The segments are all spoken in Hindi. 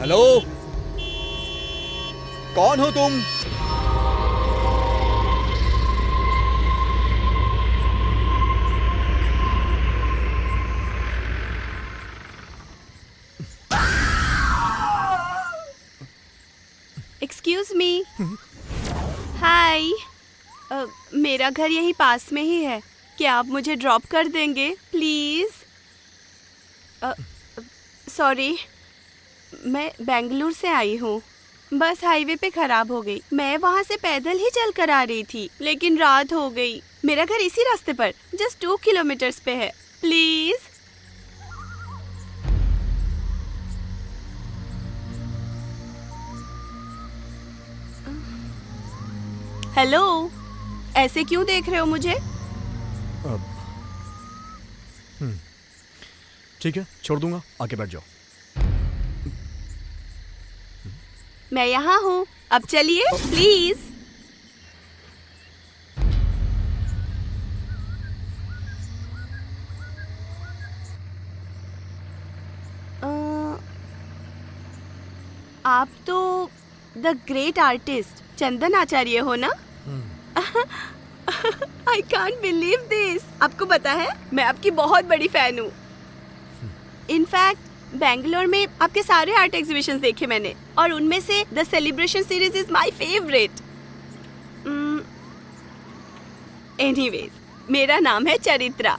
हेलो, कौन हो तुम? Excuse me. हाय। मेरा घर यही पास में ही है। क्या आप मुझे ड्रॉप कर देंगे प्लीज? सॉरी, मैं बेंगलुरु से आई हूँ। बस हाईवे पे खराब हो गई। मैं वहाँ से पैदल ही चल कर आ रही थी, लेकिन रात हो गई। मेरा घर इसी रास्ते पर जस्ट 2 किलोमीटर्स पे है। प्लीज। हेलो, ऐसे क्यों देख रहे हो मुझे? ठीक है, छोड़ दूंगा, आके बैठ जाओ। मैं यहाँ हूँ, अब चलिए प्लीज। आप तो द ग्रेट आर्टिस्ट चंदन आचार्य हो ना? I can't believe this. आपको पता है, मैं आपकी बहुत बड़ी फैन हूँ। इनफैक्ट बेंगलोर में आपके सारे आर्ट एग्जीबिशंस देखे मैंने, और उनमें से the celebration series is my favourite. Anyways, मेरा नाम है चरित्रा।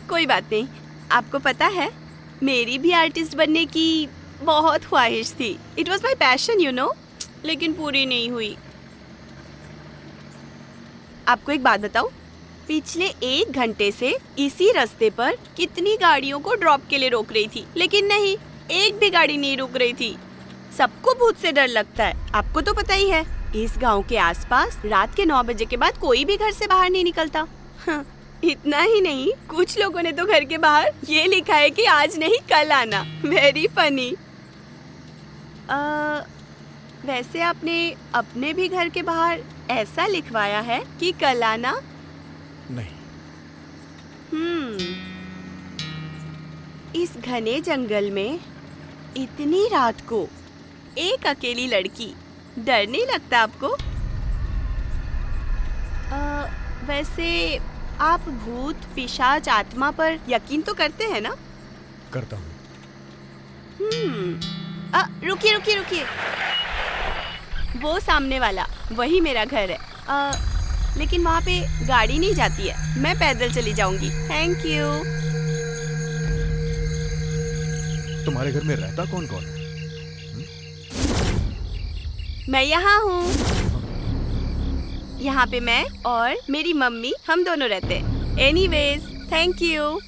कोई बात नहीं। आपको पता है, मेरी भी आर्टिस्ट बनने की बहुत ख्वाहिश थी। It was my passion you know, लेकिन पूरी नहीं हुई। आपको एक बात बताऊं, पिछले 1 घंटे से इसी रास्ते पर कितनी गाड़ियों को ड्रॉप के लिए रोक रही थी, लेकिन नहीं, एक भी गाड़ी नहीं रुक रही थी। सबको भूत से डर लगता है, आपको तो पता ही है। इस गांव के आसपास रात के 9 बजे के बाद कोई भी घर से बाहर नहीं निकलता। इतना ही नहीं, कुछ लोगों ने तो घर के बाहर ये लिखा है कि आज नहीं कल आना। Very funny. वैसे आपने अपने भी घर के बाहर ऐसा लिखवाया है कि कल आना? नहीं। इस घने जंगल में इतनी रात को एक अकेली लड़की, डर नहीं लगता आपको? वैसे आप भूत, पिशाच, आत्मा पर यकीन तो करते हैं ना? करता हूँ। रुकिए रुकिए रुकिए, वो सामने वाला वही मेरा घर है। लेकिन वहाँ पे गाड़ी नहीं जाती है, मैं पैदल चली जाऊंगी। Thank you. तुम्हारे घर में रहता कौन कौन है? मैं यहाँ हूँ। यहाँ पे मैं और मेरी मम्मी, हम दोनों रहते हैं। Anyways, thank you.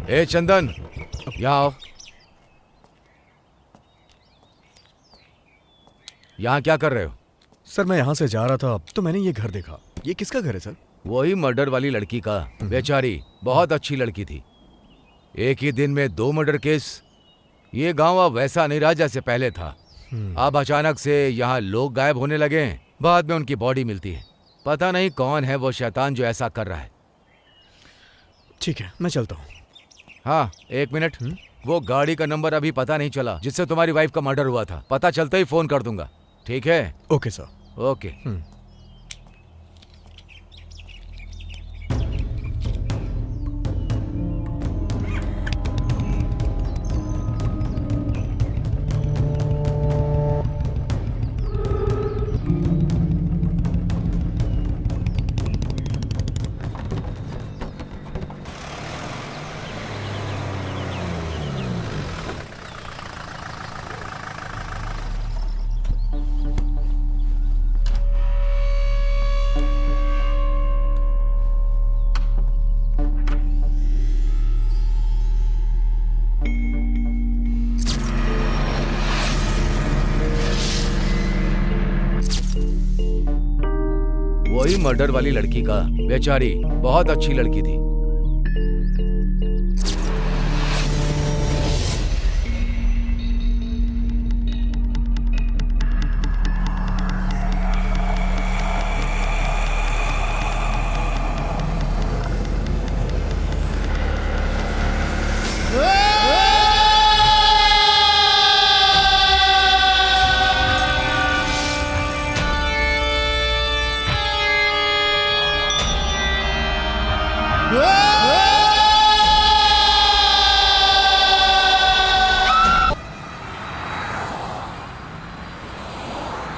ए चंदन, यहाँ आओ। यहाँ क्या कर रहे हो? सर मैं यहाँ से जा रहा था तो मैंने ये घर देखा। ये किसका घर है सर? वही मर्डर वाली लड़की का। बेचारी बहुत अच्छी लड़की थी। एक ही दिन में 2 मर्डर केस। ये गांव अब वैसा नहीं रहा जैसे पहले था। अब अचानक से यहाँ लोग गायब होने लगे हैं। बाद में उनकी बॉडी मिलती है। पता नहीं कौन है वो शैतान जो ऐसा कर रहा है। ठीक है मैं चलता हूँ। हाँ, 1 मिनट। वो गाड़ी का नंबर अभी पता नहीं चला जिससे तुम्हारी वाइफ का मर्डर हुआ था। पता चलते ही फोन कर दूंगा, ठीक है? Okay sir. ओके। वही मर्डर वाली लड़की का। बेचारी बहुत अच्छी लड़की थी।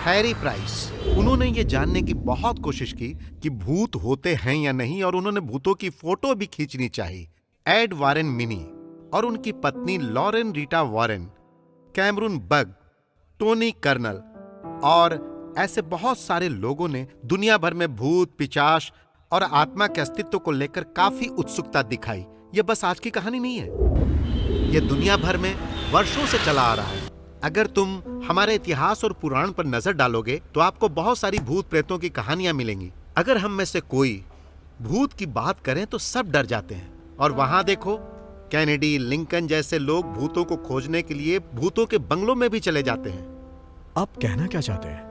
हैरी प्राइस, उन्होंने ये जानने की बहुत कोशिश की कि भूत होते हैं या नहीं, और उन्होंने भूतों की फोटो भी खींचनी चाहिए। एड वारेन मिनी और उनकी पत्नी Lauren Rita Warren, Cameron Bug, Tony Kernel और ऐसे बहुत सारे लोगों ने दुनिया भर में भूत, पिशाच और आत्मा के अस्तित्व को लेकर काफी उत्सुकता दिखाई। यह बस आज की कहानी नहीं है, यह दुनिया भर में वर्षों से चला आ रहा है। अगर तुम हमारे इतिहास और पुराण पर नजर डालोगे तो आपको बहुत सारी भूत प्रेतों की कहानियां मिलेंगी। अगर हम में से कोई भूत की बात करें तो सब डर जाते हैं। और वहां देखो, कैनेडी, लिंकन जैसे लोग भूतों को खोजने के लिए भूतों के बंगलों में भी चले जाते हैं। आप कहना क्या चाहते हैं?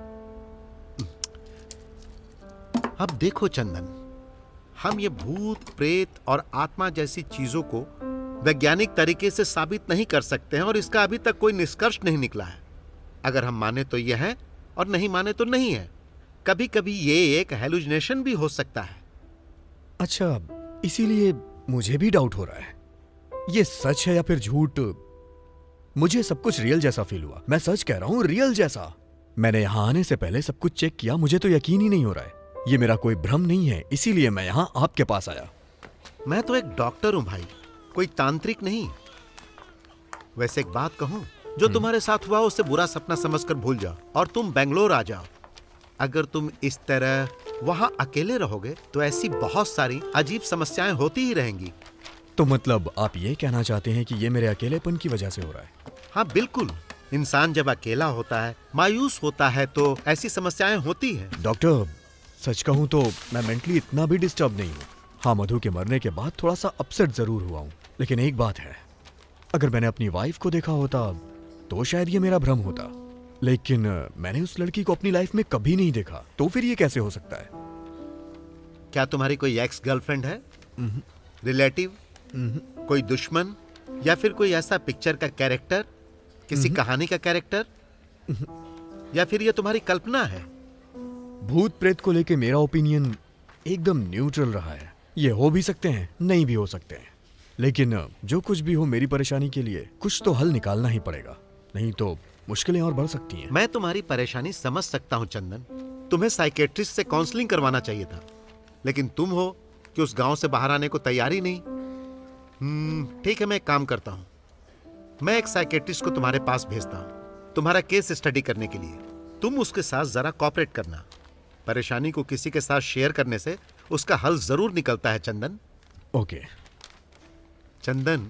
अब देखो चंदन, हम ये भूत, प्रेत और आत्मा जैसी चीजों को वैज्ञानिक तरीके से साबित नहीं कर सकते हैं और इसका अभी तक कोई निष्कर्ष नहीं निकला है। अगर हम माने तो यह है और नहीं माने तो नहीं है। कभी कभी ये एक हेलुसिनेशन भी हो सकता है। अच्छा, इसीलिए मुझे भी डाउट हो रहा है ये सच है या फिर झूठ। मुझे सब कुछ रियल जैसा फील हुआ। मैं सच कह रहा हूं, रियल जैसा। मैंने यहां आने से पहले सब कुछ चेक किया, मुझे तो यकीन ही नहीं हो रहा है। ये मेरा कोई भ्रम नहीं है, इसीलिए मैं यहां आपके पास आया। मैं तो एक डॉक्टर हूं भाई, कोई तांत्रिक नहीं। वैसे एक बात कहूं, जो तुम्हारे साथ हुआ उसे बुरा सपना समझकर भूल जाओ और तुम बेंगलोर आ जाओ। अगर तुम इस तरह वहां अकेले रहोगे तो ऐसी बहुत सारी अजीब समस्याएं होती ही रहेंगी। तो मतलब आप ये कहना चाहते हैं कि ये मेरे अकेलेपन की वजह से हो रहा है? हाँ बिल्कुल, इंसान जब अकेला होता है, मायूस होता है तो ऐसी समस्याएं होती हैं। डॉक्टर, सच कहूं तो मैं मेंटली इतना भी डिस्टर्ब नहीं हूं। हाँ, मधु के मरने के बाद थोड़ा सा अपसेट जरूर हुआ हूं, लेकिन एक बात है, अगर मैंने अपनी वाइफ को देखा होता तो शायद ये मेरा भ्रम होता, लेकिन मैंने उस लड़की को अपनी लाइफ में कभी नहीं देखा, तो फिर ये कैसे हो सकता है? क्या तुम्हारी कोई एक्स गर्लफ्रेंड है, रिलेटिव, कोई दुश्मन, या फिर कोई ऐसा पिक्चर का कैरेक्टर, किसी कहानी का कैरेक्टर, या फिर ये तुम्हारी कल्पना है? भूत प्रेत को लेके मेरा ओपिनियन एकदम न्यूट्रल रहा है। ये हो भी सकते हैं, नहीं भी हो सकते हैं, लेकिन जो कुछ भी हो, मेरी परेशानी के लिए कुछ तो हल निकालना ही पड़ेगा, नहीं तो मुश्किलें और बढ़ सकती हैं। मैं तुम्हारी परेशानी समझ सकता हूं चंदन, तुम्हें साइकेट्रिस्ट से काउंसलिंग करवाना चाहिए था, लेकिन तुम हो कि उस गांव से बाहर आने को तैयार ही नहीं। ठीक है, मैं एक काम करता हूं, मैं एक साइकेट्रिस्ट को तुम्हारे पास भेजता हूं तुम्हारा केस स्टडी करने के लिए। तुम उसके साथ जरा कोऑपरेट करना। परेशानी को किसी के साथ शेयर करने से उसका हल जरूर निकलता है चंदन। ओके। चंदन,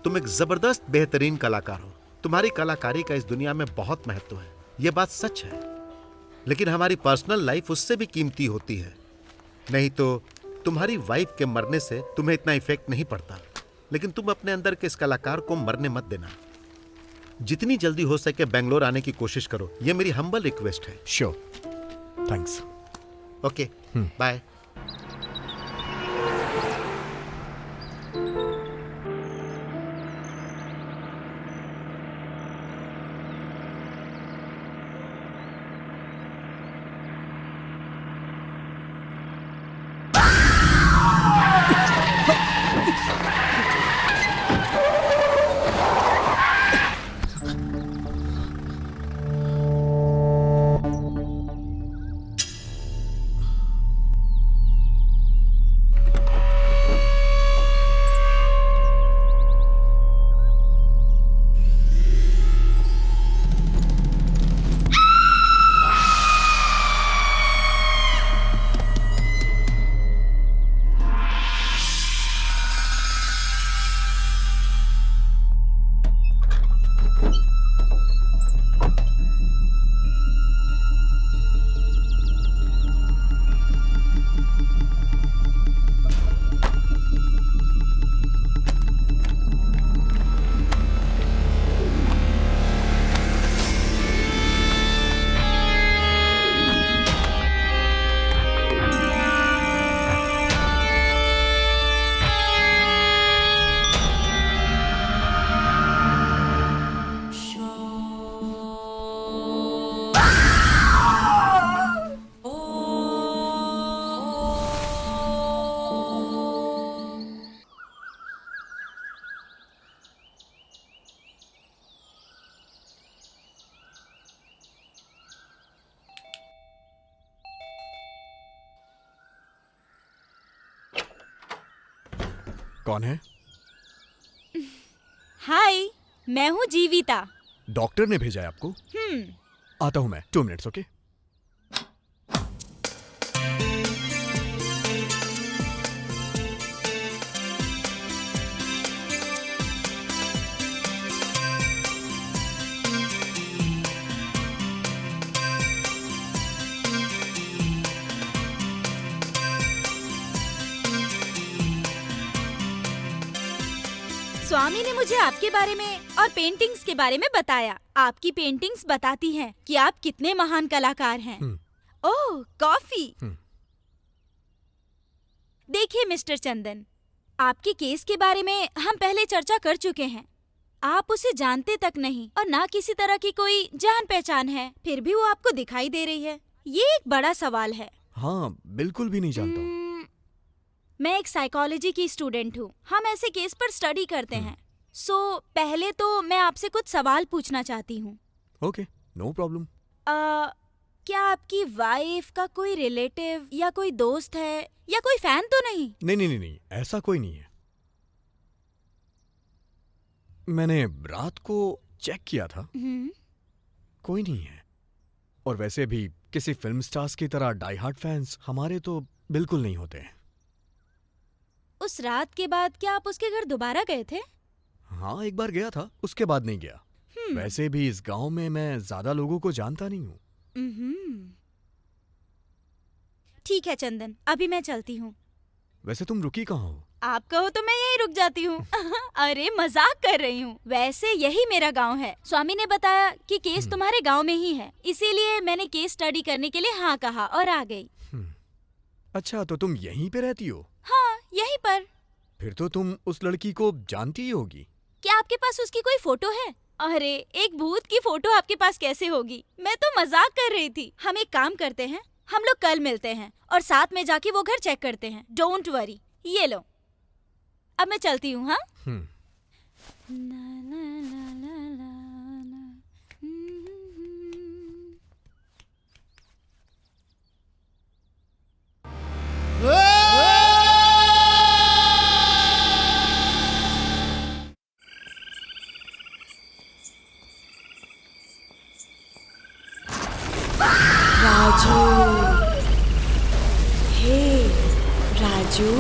तुम एक जबरदस्त बेहतरीन कलाकार हो। तुम्हारी कलाकारी का इस दुनिया में बहुत महत्व है, यह बात सच है। लेकिन हमारी पर्सनल लाइफ उससे भी कीमती होती है। नहीं तो तुम्हारी वाइफ के मरने से तुम्हें इतना इफेक्ट नहीं पड़ता, लेकिन तुम अपने अंदर के इस कलाकार को मरने मत देना। जितनी जल्दी हो सके बेंगलोर आने की कोशिश करो, यह मेरी हम्बल रिक्वेस्ट है। Sure, thanks. Okay, bye. कौन है? हाय, मैं हूँ जीविता। डॉक्टर ने भेजा है आपको? आता हूं मैं, 2 मिनट्स। ओके। स्वामी ने मुझे आपके बारे में और पेंटिंग्स के बारे में बताया। आपकी पेंटिंग्स बताती हैं कि आप कितने महान कलाकार हैं। ओह, कॉफी। देखिए मिस्टर चंदन, आपके केस के बारे में हम पहले चर्चा कर चुके हैं। आप उसे जानते तक नहीं और ना किसी तरह की कोई जान पहचान है, फिर भी वो आपको दिखाई दे रही है। ये एक बड़ा सवाल है। हाँ, बिल्कुल भी नहीं जानता हूँ। मैं एक साइकोलॉजी की स्टूडेंट हूँ। हम ऐसे केस पर स्टडी करते हैं। सो पहले तो मैं आपसे कुछ सवाल पूछना चाहती हूँ। Okay, no problem. क्या आपकी वाइफ का कोई रिलेटिव या कोई दोस्त है या कोई फैन तो नहीं? नहीं, ऐसा कोई नहीं है। मैंने रात को चेक किया था, कोई नहीं है। और वैसे भी किसी फिल्म स्टार्स की तरह डाई हार्ड फैंस हमारे तो बिल्कुल नहीं होते हैं। उस रात के बाद क्या आप उसके घर दोबारा गए थे? हाँ, एक बार गया था, उसके बाद नहीं गया। वैसे भी इस गांव में मैं ज्यादा लोगों को जानता नहीं हूँ। ठीक है चंदन, अभी मैं चलती हूँ। वैसे तुम रुकी कहाँ हो? आप कहो तो मैं यहीं रुक जाती हूँ। अरे मजाक कर रही हूँ। वैसे यही मेरा गांव है। स्वामी ने बताया कि केस तुम्हारे गांव में ही है, इसीलिए मैंने केस स्टडी करने के लिए हाँ कहा और आ गई। अच्छा, तो तुम यहीं पे रहती हो? हाँ, यहीं पर। फिर तो तुम उस लड़की को जानती ही होगी। क्या आपके पास उसकी कोई फोटो है? अरे, एक भूत की फोटो आपके पास कैसे होगी? मैं तो मजाक कर रही थी। हम एक काम करते हैं, हम लोग कल मिलते हैं और साथ में जाके वो घर चेक करते हैं। Don't worry. ये लो, अब मैं चलती हूँ। हाँ। राजू, हे राजू,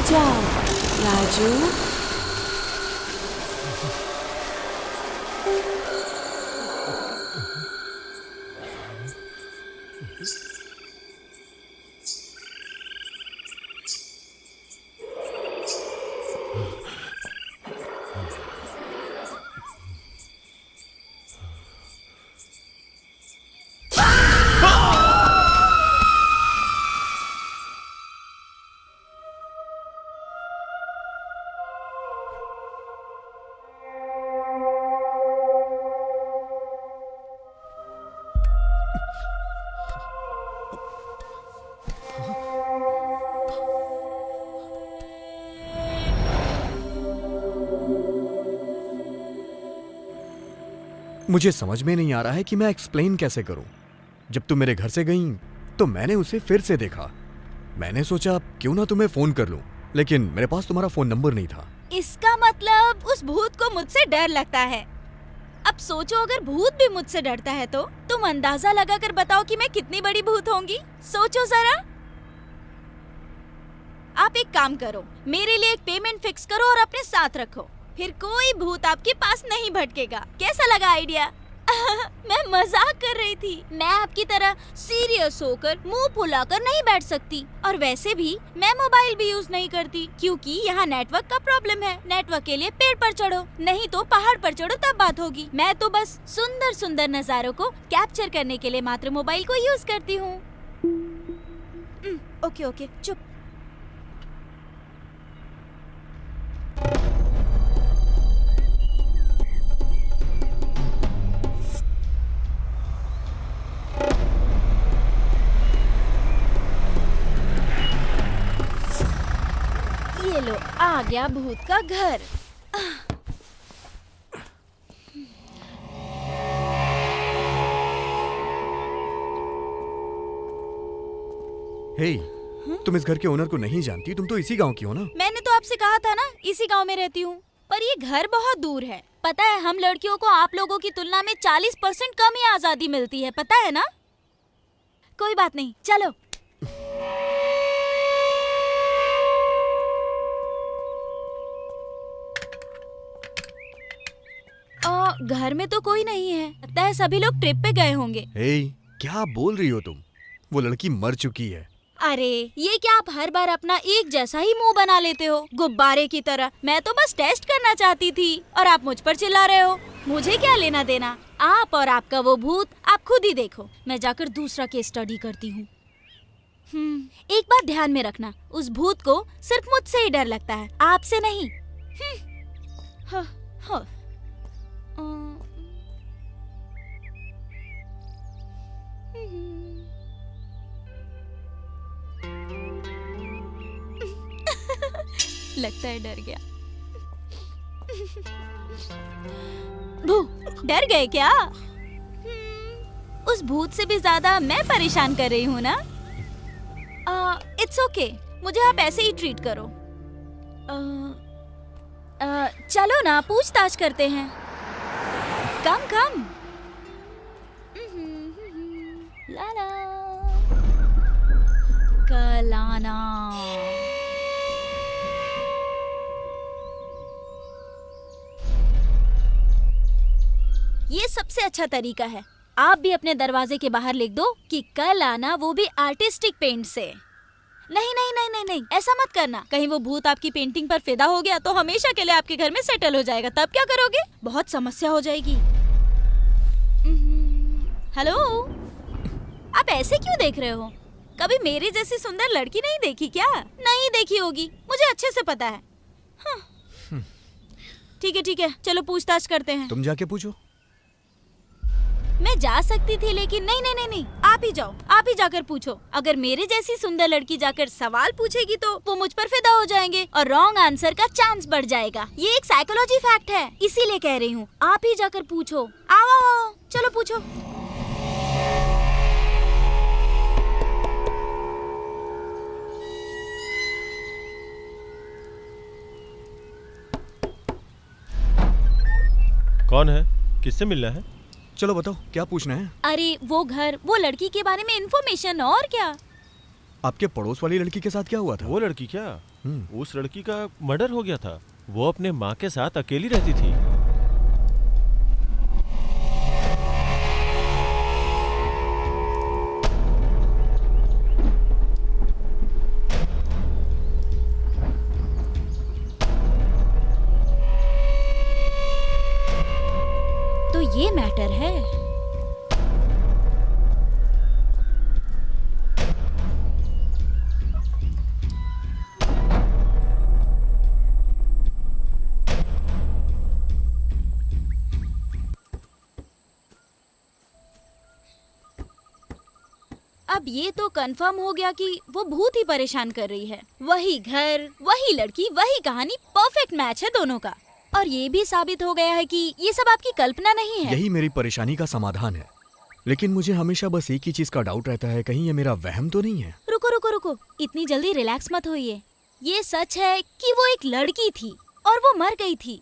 जाओ राजू। मुझे समझ में नहीं आ रहा है कि मैं एक्सप्लेन कैसे करूं। जब तुम मेरे घर से गई तो मैंने उसे फिर से देखा। मैंने सोचा क्यों ना तुम्हें फोन कर लूं, लेकिन मेरे पास तुम्हारा फोन नंबर नहीं था। इसका मतलब उस भूत को मुझसे डर लगता है। अब सोचो अगर भूत भी मुझसे डरता है तो तुम अंदाजा लगाकर बताओ कि मैं कितनी बड़ी भूत होंगी। सोचो जरा। आप एक काम करो, मेरे लिए एक पेमेंट फिक्स करो और अपने साथ रखो, फिर कोई भूत आपके पास नहीं भटकेगा। कैसा लगा आइडिया? मैं मजाक कर रही थी। मैं आपकी तरह सीरियस होकर मुंह फुलाकर नहीं बैठ सकती, और वैसे भी मैं मोबाइल भी यूज नहीं करती क्योंकि यहाँ नेटवर्क का प्रॉब्लम है। नेटवर्क के लिए पेड़ पर चढ़ो, नहीं तो पहाड़ पर चढ़ो, तब बात होगी। मैं तो बस सुंदर सुंदर नजारों को कैप्चर करने के लिए मात्र मोबाइल को यूज करती हूँ। ओके ओके चुप। ये लो, आ गया भूत का घर। हे, तुम इस घर के ओनर को नहीं जानती? तुम तो इसी गांव की हो ना? मैंने तो आपसे कहा था ना, इसी गांव में रहती हूँ, पर ये घर बहुत दूर है। पता है, हम लड़कियों को आप लोगों की तुलना में 40% कम ही आजादी मिलती है, पता है ना? कोई बात नहीं, चलो। घर में तो कोई नहीं है, लगता है सभी लोग ट्रिप पे गए होंगे। हे, क्या बोल रही हो तुम? वो लड़की मर चुकी है। अरे ये क्या आप हर बार अपना एक जैसा ही मुंह बना लेते हो, गुब्बारे की तरह। मैं तो बस टेस्ट करना चाहती थी और आप मुझ पर चिल्ला रहे हो। मुझे क्या लेना देना? आप और आपका वो भूत, आप खुद ही देखो। मैं जाकर दूसरा केस स्टडी करती हूँ। एक बात ध्यान में रखना, उस भूत को सिर्फ मुझसे ही डर लगता है, आपसे नहीं। हाँ, हाँ। लगता है डर गया। भू, डर गए क्या? उस भूत से भी ज्यादा मैं परेशान कर रही हूँ ना? इट्स ओके, मुझे आप ऐसे ही ट्रीट करो। चलो ना, पूछताछ करते हैं। कम कम। लाला कलाना। ये सबसे अच्छा तरीका है। आप भी अपने दरवाजे के बाहर लिख दो कि कल आना, वो भी आर्टिस्टिक पेंट से। नहीं नहीं नहीं नहीं नहीं, ऐसा मत करना। कहीं वो भूत आपकी पेंटिंग पर फिदा हो गया तो हमेशा के लिए आपके घर में सेटल हो जाएगा, तब क्या करोगे? बहुत समस्या हो जाएगी। हेलो, आप ऐसे क्यों देख रहे हो? कभी मेरी जैसी सुंदर लड़की नहीं देखी क्या? नहीं देखी होगी, मुझे अच्छे से पता है। ठीक है, चलो पूछताछ करते हैं। तुम जाके पूछो। मैं जा सकती थी, लेकिन नहीं, आप ही जाओ, आप ही जाकर पूछो। अगर मेरे जैसी सुंदर लड़की जाकर सवाल पूछेगी तो वो मुझ पर फिदा हो जाएंगे और रॉन्ग आंसर का चांस बढ़ जाएगा। ये एक साइकोलॉजी फैक्ट है, इसीलिए कह रही हूँ। आप ही जाकर पूछो। आओ, चलो पूछो। कौन है? किससे मिलना है? चलो बताओ, क्या पूछना है? अरे वो घर, वो लड़की के बारे में इन्फॉर्मेशन, और क्या? आपके पड़ोस वाली लड़की के साथ क्या हुआ था? वो लड़की क्या? हम्म। उस लड़की का मर्डर हो गया था। वो अपने माँ के साथ अकेली रहती थी। तो ये मैटर है। अब ये तो कंफर्म हो गया कि वो भूत ही परेशान कर रही है। वही घर, वही लड़की, वही कहानी, परफेक्ट मैच है दोनों का। और ये भी साबित हो गया है कि ये सब आपकी कल्पना नहीं है। यही मेरी परेशानी का समाधान है। लेकिन मुझे हमेशा बस एक ही चीज का डाउट रहता है, कहीं ये मेरा वहम तो नहीं है। रुको रुको रुको, इतनी जल्दी रिलैक्स मत होइए। ये सच है कि वो एक लड़की थी और वो मर गई थी।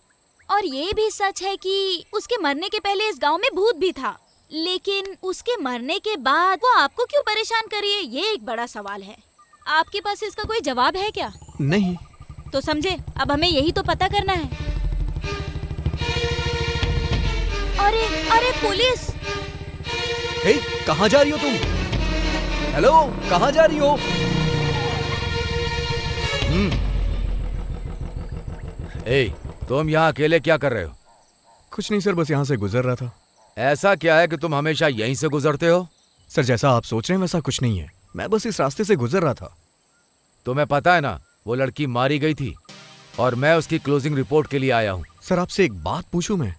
और ये भी सच है कि उसके मरने के पहले इस गांव में भूत भी था। लेकिन उसके मरने के बाद वो आपको क्यों परेशान कर रही है, ये एक बड़ा सवाल है। आपके पास इसका कोई जवाब है क्या? नहीं। तो समझे, अब हमें यही तो पता करना है। अरे अरे पुलिस! हे, कहाँ जा रही हो तुम? हेलो, कहाँ जा रही हो? ए, तुम यहाँ अकेले क्या कर रहे हो? कुछ नहीं सर, बस यहाँ से गुजर रहा था। ऐसा क्या है कि तुम हमेशा यहीं से गुजरते हो? सर, जैसा आप सोच रहे हैं वैसा कुछ नहीं है। मैं बस इस रास्ते से गुजर रहा था। तुम्हें पता है ना, वो लड़की मारी गई थी और मैं उसकी क्लोजिंग रिपोर्ट के लिए आया हूँ। सर, आपसे एक बात पूछूं मैं,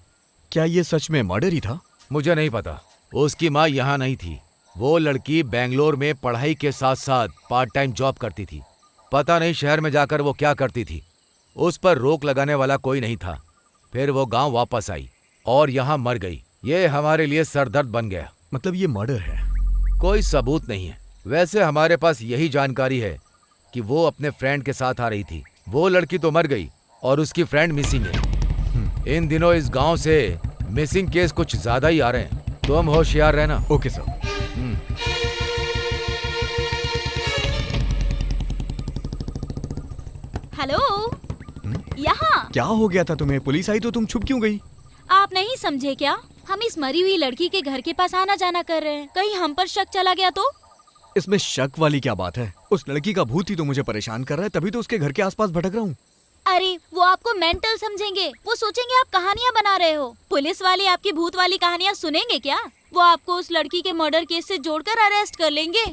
क्या ये सच में मर्डर ही था? मुझे नहीं पता। उसकी माँ यहाँ नहीं थी। वो लड़की बेंगलोर में पढ़ाई के साथ साथ पार्ट टाइम जॉब करती थी। पता नहीं शहर में जाकर वो क्या करती थी। उस पर रोक लगाने वाला कोई नहीं था। फिर वो गांव वापस आई और यहाँ मर गई। ये हमारे लिए सरदर्द बन गया। मतलब ये मर्डर है? कोई सबूत नहीं है। वैसे हमारे पास यही जानकारी है कि वो अपने फ्रेंड के साथ आ रही थी। वो लड़की तो मर गई और उसकी फ्रेंड मिसिंग है। इन दिनों इस गांव से मिसिंग केस कुछ ज्यादा ही आ रहे हैं। तुम होशियार रहना। Okay sir. हेलो, यहाँ। क्या हो गया था तुम्हें? पुलिस आई तो तुम छुप क्यों गई? आप नहीं समझे क्या? हम इस मरी हुई लड़की के घर के पास आना जाना कर रहे हैं। कहीं हम पर शक चला गया तो? इसमें शक वाली क्या बात है? उस लड़की का भूत ही तो मुझे परेशान कर रहा है, तभी तो उसके घर के आसपास भटक रहा हूँ। अरे वो आपको मेंटल समझेंगे। वो सोचेंगे आप कहानियाँ बना रहे हो। पुलिस वाले आपकी भूत वाली कहानियाँ सुनेंगे क्या? वो आपको उस लड़की के मर्डर केस से जोड़कर अरेस्ट कर लेंगे।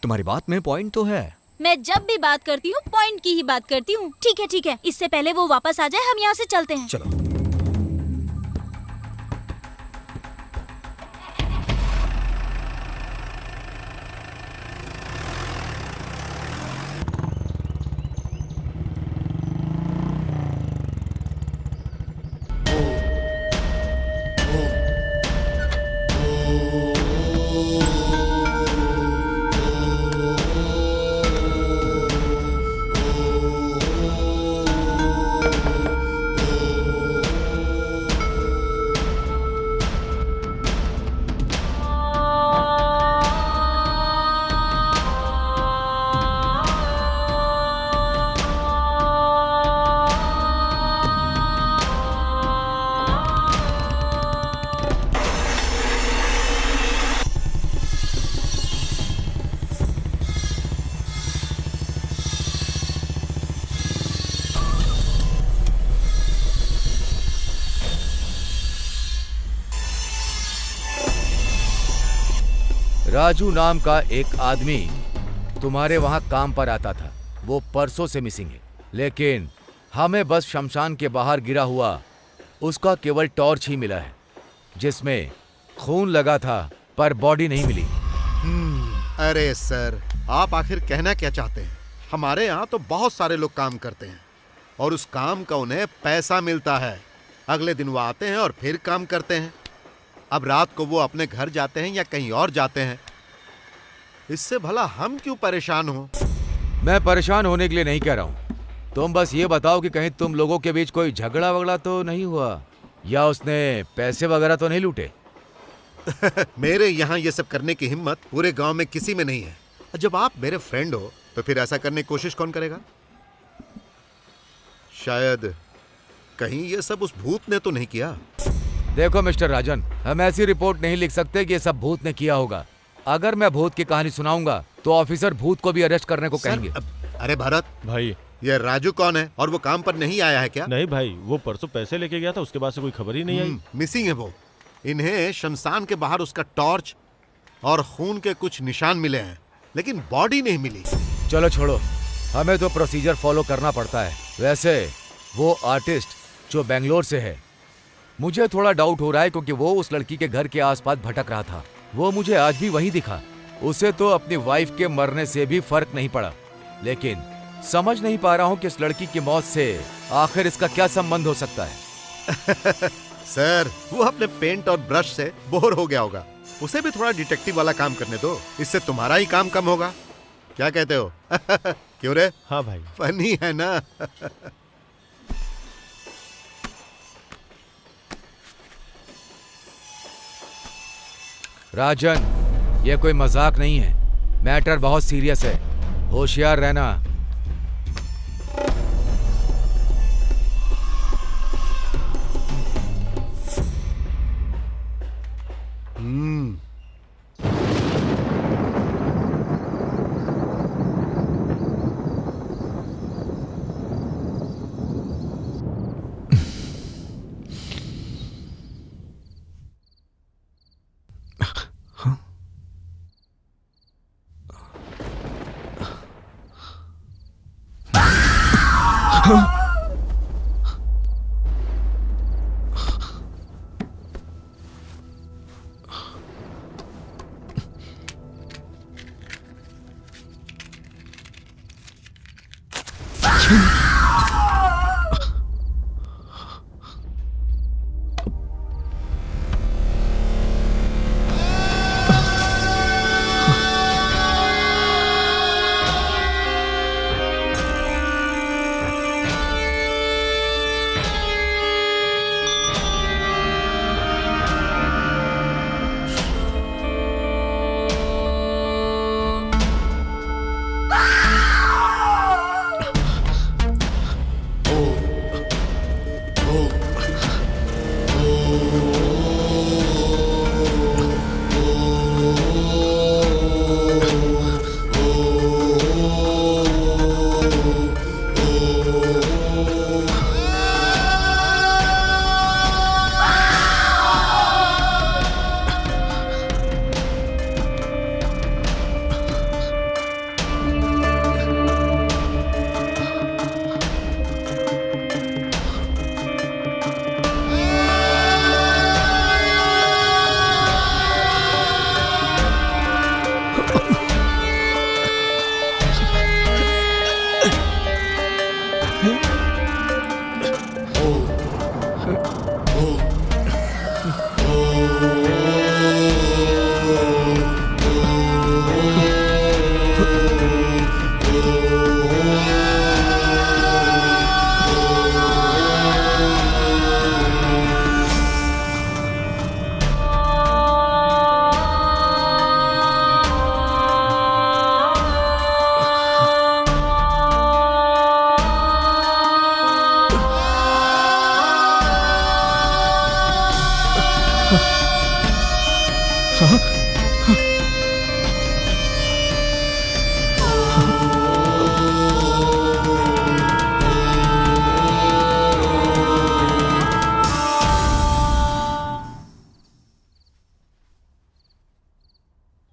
तुम्हारी बात में पॉइंट तो है। मैं जब भी बात करती हूँ पॉइंट की ही बात करती हूँ। ठीक है ठीक है, इससे पहले वो वापस आ जाए हम यहाँ से चलते हैं। चलो। राजू नाम का एक आदमी तुम्हारे वहां काम पर आता था। वो परसों से मिसिंग है, लेकिन हमें बस शमशान के बाहर गिरा हुआ उसका केवल टॉर्च ही मिला है, जिसमें खून लगा था पर बॉडी नहीं मिली। अरे सर, आप आखिर कहना क्या चाहते हैं? हमारे यहाँ तो बहुत सारे लोग काम करते हैं और उस काम का उन्हें पैसा मिलता है। अगले दिन वो आते हैं और फिर काम करते हैं। अब रात को वो अपने घर जाते हैं या कहीं और जाते हैं। इससे भला हम क्यों परेशान हो? मैं परेशान होने के लिए नहीं कह रहा हूँ। तुम बस ये बताओ कि कहीं तुम लोगों के बीच कोई झगड़ा वगड़ा तो नहीं हुआ या उसने पैसे वगैरह तो नहीं लूटे? मेरे यहाँ ये सब करने की हिम्मत पूरे गांव में किसी में नहीं है। जब आप मेरे फ्रेंड हो तो फिर ऐसा करने की कोशिश कौन करेगा? शायद कहीं ये सब उस भूत ने तो नहीं किया। देखो मिस्टर राजन, हम ऐसी रिपोर्ट नहीं लिख सकते कि ये सब भूत ने किया होगा। अगर मैं भूत की कहानी सुनाऊंगा तो ऑफिसर भूत को भी अरेस्ट करने को कहेंगे। अरे भरत, भाई ये राजू कौन है और वो काम पर नहीं आया है क्या? नहीं भाई, वो परसों पैसे लेके गया था, उसके बाद से कोई खबर ही नहीं आई। मिसिंग है वो। इन्हें शमशान के बाहर उसका टॉर्च और खून के कुछ निशान मिले हैं, लेकिन बॉडी नहीं मिली। चलो छोड़ो, हमें तो प्रोसीजर फॉलो करना पड़ता है। वैसे वो आर्टिस्ट जो बेंगलोर से है, मुझे थोड़ा डाउट हो रहा है क्योंकि वो उस लड़की के घर के आसपास भटक रहा था। वो मुझे आज भी वही दिखा। उसे तो अपनी वाइफ के मरने से भी फर्क नहीं पड़ा, लेकिन समझ नहीं पा रहा हूँ कि इस लड़की की मौत से आखिर इसका क्या संबंध हो सकता है। सर, वो अपने पेंट और ब्रश से बोर हो गया होगा। उसे भी थोड़ा डिटेक्टिव वाला काम करने दो, इससे तुम्हारा ही काम कम होगा। क्या कहते हो? क्यों रे? हाँ भाई। फनी है ना? राजन, ये कोई मजाक नहीं है। मैटर बहुत सीरियस है, होशियार रहना।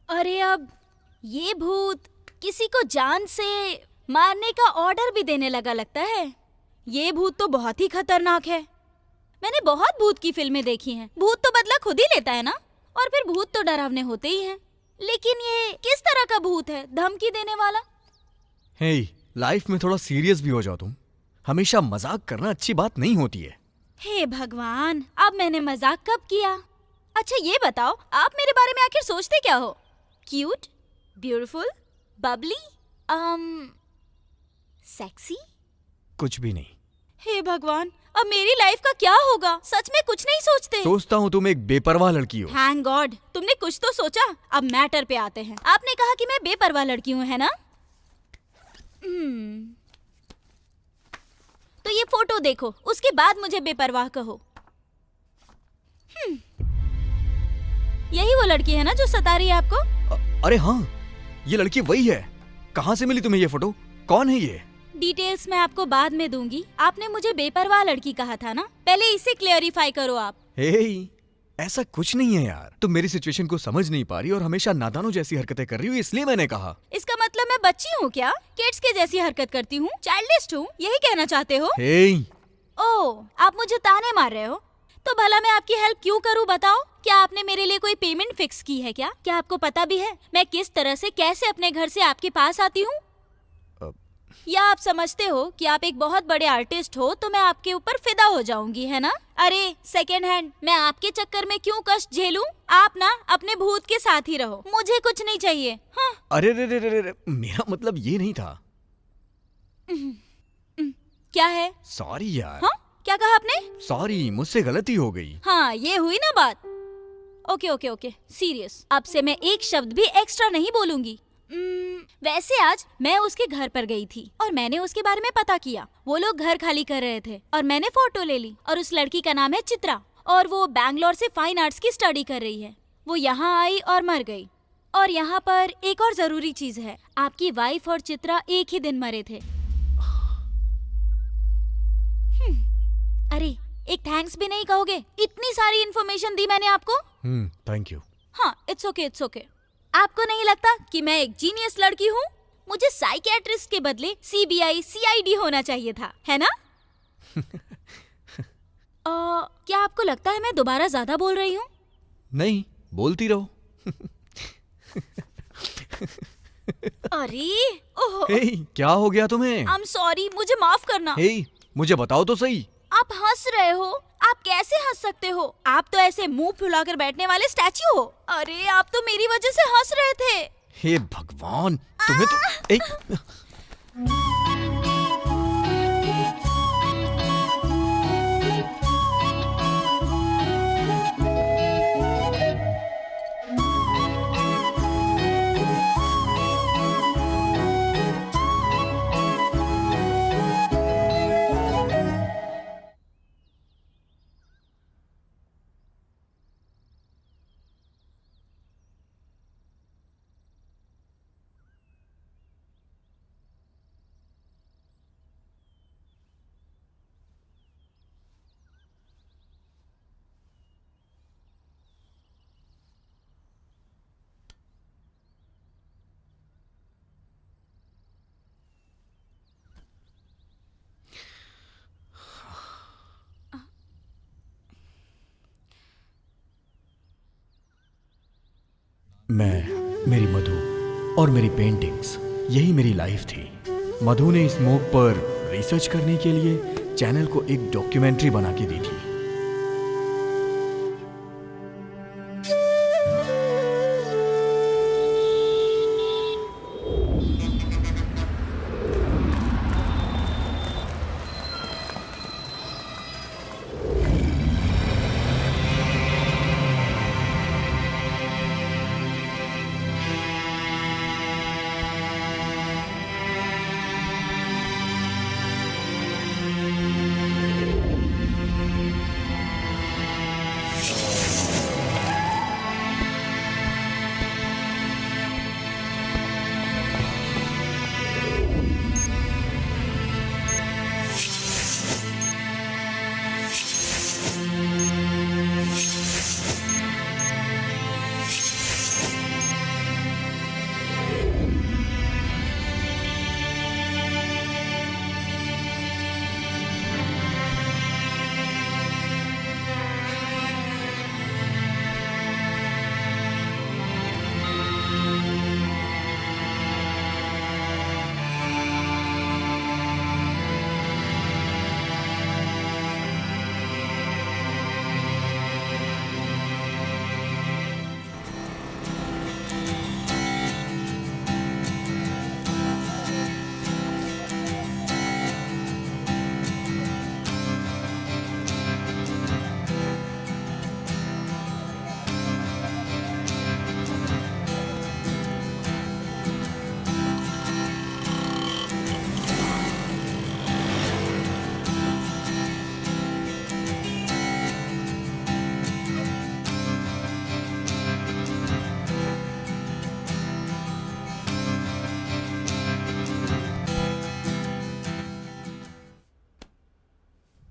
अरे अब ये भूत किसी को जान से मारने का ऑर्डर भी देने लगा लगता है। ये भूत तो बहुत ही खतरनाक है। मैंने बहुत भूत की फिल्में देखी हैं। भूत तो बदला खुद ही लेता है ना, और फिर भूत तो डरावने होते ही हैं। लेकिन ये किस तरह का भूत है, धमकी देने वाला? हे, लाइफ में थोड़ा सीरियस भी हो जाओ तुम। हमेशा मजाक करना अच्छी बात नहीं होती है। हे भगवान, अब मैंने मजाक कब किया? अच्छा ये बताओ, आप मेरे बारे में आखिर सोचते क्या हो? Cute, beautiful, Babli, sexy? कुछ भी नहीं। हे भगवान, अब मेरी लाइफ का क्या होगा? सच में कुछ नहीं सोचते। सोचता हूँ तुम एक बेपरवाह लड़की हो। थैंक गॉड, तुमने कुछ तो सोचा। अब मैटर पे आते हैं। आपने कहा कि मैं बेपरवाह लड़की हूँ, है ना? तो ये फोटो देखो, उसके बाद मुझे बेपरवाह कहो। यही वो लड़की है ना जो सता रही है आपको? अरे हाँ, ये लड़की वही है। कहाँ से मिली तुम्हें ये फोटो? कौन है ये? डिटेल्स मैं आपको बाद में दूंगी। आपने मुझे बेपरवाह लड़की कहा था ना, पहले इसे क्लियरिफाई करो आप। हे, ऐसा कुछ नहीं है यार। तुम मेरी सिचुएशन को समझ नहीं पा रही और हमेशा नादानों जैसी हरकतें कर रही हो, इसलिए मैंने कहा। इसका मतलब मैं बच्ची हूँ क्या? किड्स के जैसी हरकत करती हूँ, चाइल्डिश हूँ, यही कहना चाहते हो? हे, ओह, आप मुझे ताने मार रहे हो? तो भला मैं आपकी हेल्प क्यों करूं बताओ? क्या आपने मेरे लिए कोई पेमेंट फिक्स की है क्या? क्या आपको पता भी है मैं किस तरह से कैसे अपने घर से आपके पास आती हूँ? या आप समझते हो कि आप एक बहुत बड़े आर्टिस्ट हो तो मैं आपके ऊपर फिदा हो जाऊंगी, है ना? अरे सेकेंड हैंड, मैं आपके चक्कर में क्यों कष्ट झेलूं? आप ना अपने भूत के साथ ही रहो, मुझे कुछ नहीं चाहिए। हाँ। अरे रे रे रे रे, मेरा मतलब ये नहीं था। क्या है? सॉरी यार। हाँ, क्या कहा आपने? सॉरी, मुझसे गलती हो गई। हाँ, ये हुई ना बात। Okay okay okay, serious. अब से मैं एक शब्द भी एक्स्ट्रा नहीं बोलूंगी। वैसे आज मैं उसके घर पर गई थी और मैंने उसके बारे में पता किया। वो लोग घर खाली कर रहे थे और मैंने फोटो ले ली। और उस लड़की का नाम है चित्रा और वो बैंगलोर से फाइन आर्ट्स की स्टडी कर रही है। वो यहाँ आई और मर गई। और यहाँ पर एक और जरूरी चीज है, आपकी वाइफ और चित्रा एक ही दिन मरे थे। अरे, एक थैंक्स भी नहीं कहोगे? इतनी सारी इन्फॉर्मेशन दी मैंने आपको। Thank you. हाँ, इट्स ओके इट्स ओके। आपको नहीं लगता कि मैं एक जीनियस लड़की हूँ? मुझे साइकियाट्रिस्ट के बदले सीबीआई सीआईडी होना चाहिए था, है ना? क्या आपको लगता है मैं दोबारा ज्यादा बोल रही हूँ? नहीं, बोलती रहो। अरे, ओह, हे, क्या हो गया तुम्हें? आई एम सॉरी, मुझे माफ करना। हे, मुझे बताओ तो सही। आप हंस रहे हो? आप कैसे हंस सकते हो? आप तो ऐसे मुंह फुलाकर बैठने वाले स्टैच्यू हो। अरे, आप तो मेरी वजह से हंस रहे थे। हे भगवान, तुम्हें तो एक... मैं, मेरी मधु और मेरी पेंटिंग्स, यही मेरी लाइफ थी। मधु ने स्मोक पर रिसर्च करने के लिए चैनल को एक डॉक्यूमेंट्री बना के दी थी।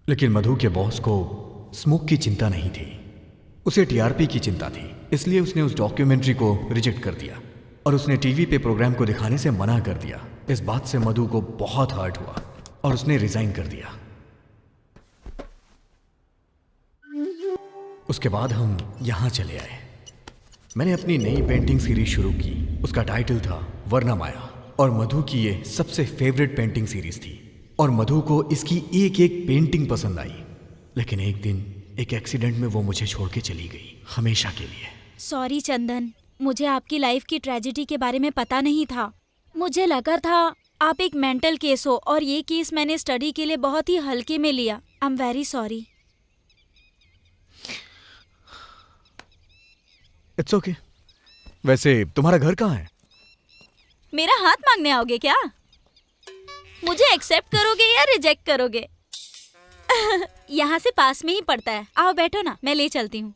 लेकिन मधु के बॉस को स्मोक की चिंता नहीं थी, उसे टीआरपी की चिंता थी। इसलिए उसने उस डॉक्यूमेंट्री को रिजेक्ट कर दिया और उसने टीवी पे प्रोग्राम को दिखाने से मना कर दिया। इस बात से मधु को बहुत हर्ट हुआ और उसने रिजाइन कर दिया। उसके बाद हम यहां चले आए। मैंने अपनी नई पेंटिंग सीरीज शुरू की। उसका टाइटल था वर्णमाया और मधु की ये सबसे फेवरेट पेंटिंग सीरीज थी और मधु को इसकी एक एक पेंटिंग पसंद आई। लेकिन एक दिन एक एक्सीडेंट में वो मुझे छोड़ के चली गई, हमेशा के लिए। सॉरी चंदन, मुझे आपकी लाइफ की ट्रेजेडी के बारे में पता नहीं था। मुझे लगा था आप एक मेंटल केस हो और ये केस मैंने स्टडी के लिए बहुत ही हल्के में लिया। I am very sorry. It's okay. वैसे तुम्हारा घर कहाँ है? मेरा हाथ मांगने आओगे क्या? मुझे एक्सेप्ट करोगे या रिजेक्ट करोगे? यहाँ से पास में ही पड़ता है। आओ बैठो ना, मैं ले चलती हूँ।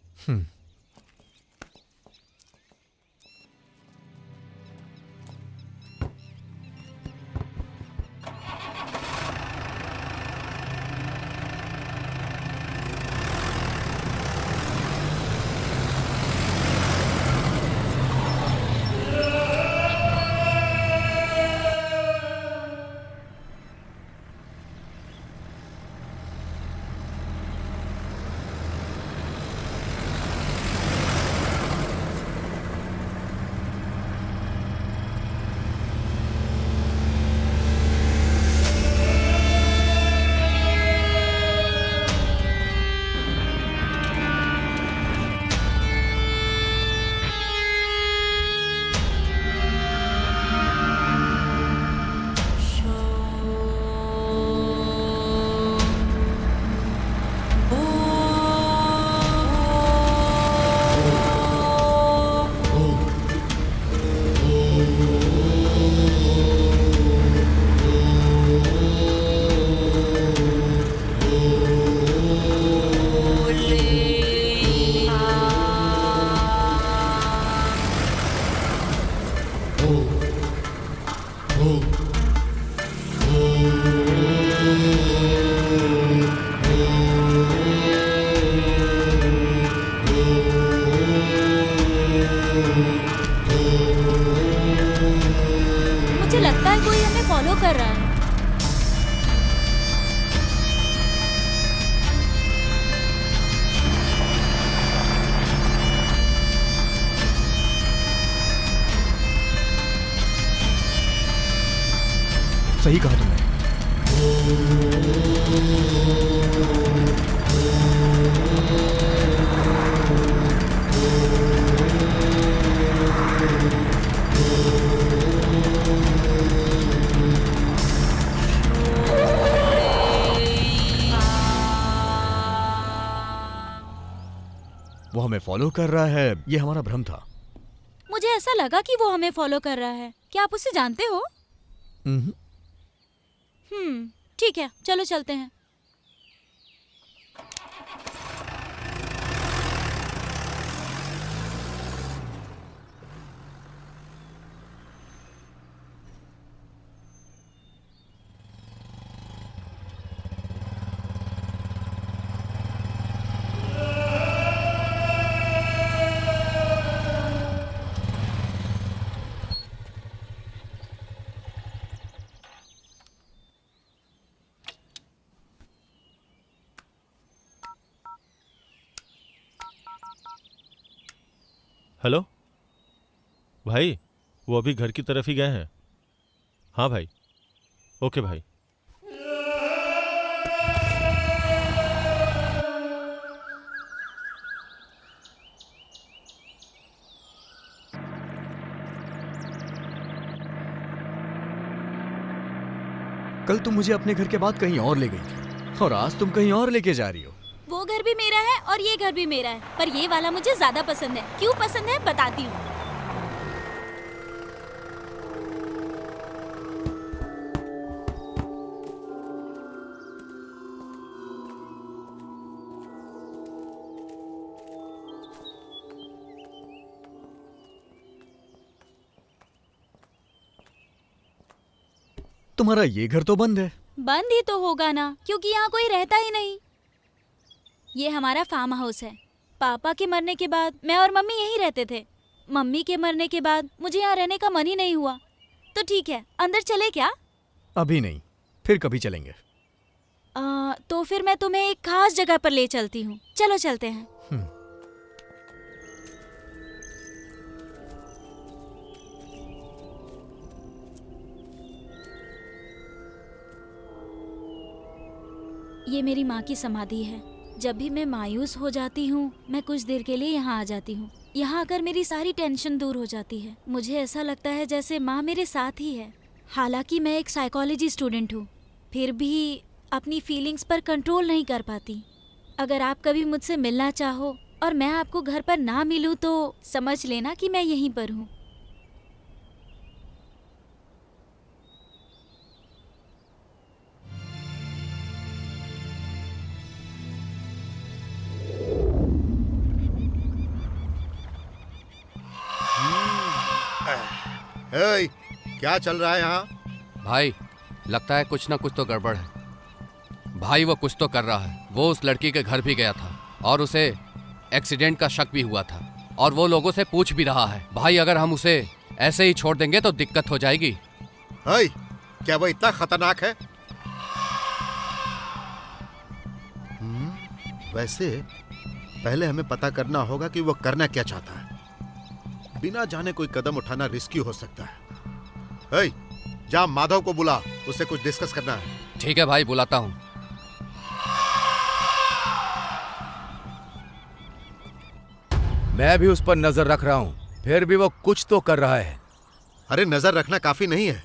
मुझे लगता है कोई हमें फॉलो कर रहा है। सही कहा तुमने। वो हमें फॉलो कर रहा है, ये हमारा भ्रम था। मुझे ऐसा लगा कि वो हमें फॉलो कर रहा है। क्या आप उसे जानते हो? हम्म। ठीक है, चलो चलते हैं। हेलो भाई, वो अभी घर की तरफ ही गए हैं। हाँ भाई, ओके भाई। कल तुम मुझे अपने घर के बाद कहीं और ले गई थी और आज तुम कहीं और लेके जा रही हो। वो घर भी मेरा है और ये घर भी मेरा है, पर ये वाला मुझे ज्यादा पसंद है। क्यों पसंद है बताती हूँ। तुम्हारा ये घर तो बंद है। बंद ही तो होगा ना, क्योंकि यहाँ कोई रहता ही नहीं। ये हमारा फार्म हाउस है। पापा के मरने के बाद मैं और मम्मी यहीं रहते थे। मम्मी के मरने के बाद मुझे यहाँ रहने का मन ही नहीं हुआ। तो ठीक है, अंदर चले क्या? अभी नहीं, फिर कभी चलेंगे। तो फिर मैं तुम्हें एक खास जगह पर ले चलती हूँ। चलो चलते हैं। ये मेरी माँ की समाधि है। जब भी मैं मायूस हो जाती हूँ, मैं कुछ देर के लिए यहाँ आ जाती हूँ। यहाँ आकर मेरी सारी टेंशन दूर हो जाती है। मुझे ऐसा लगता है जैसे माँ मेरे साथ ही है। हालांकि मैं एक साइकोलॉजी स्टूडेंट हूँ, फिर भी अपनी फीलिंग्स पर कंट्रोल नहीं कर पाती। अगर आप कभी मुझसे मिलना चाहो और मैं आपको घर पर ना मिलूँ तो समझ लेना कि मैं यहीं पर हूँ। ए, क्या चल रहा है यहाँ? भाई लगता है कुछ ना कुछ तो गड़बड़ है। भाई वो कुछ तो कर रहा है। वो उस लड़की के घर भी गया था और उसे एक्सीडेंट का शक भी हुआ था और वो लोगों से पूछ भी रहा है। भाई अगर हम उसे ऐसे ही छोड़ देंगे तो दिक्कत हो जाएगी। ए, क्या वो इतना खतरनाक है? वैसे पहले हमें पता करना होगा कि वो करना क्या चाहता है। बिना जाने कोई कदम उठाना रिस्की हो सकता है। ए, जा माधव को बुला, उससे कुछ डिस्कस करना है। ठीक है भाई, बुलाता हूँ। मैं भी उस पर नजर रख रहा हूँ, फिर भी वो कुछ तो कर रहा है। अरे नजर रखना काफी नहीं है।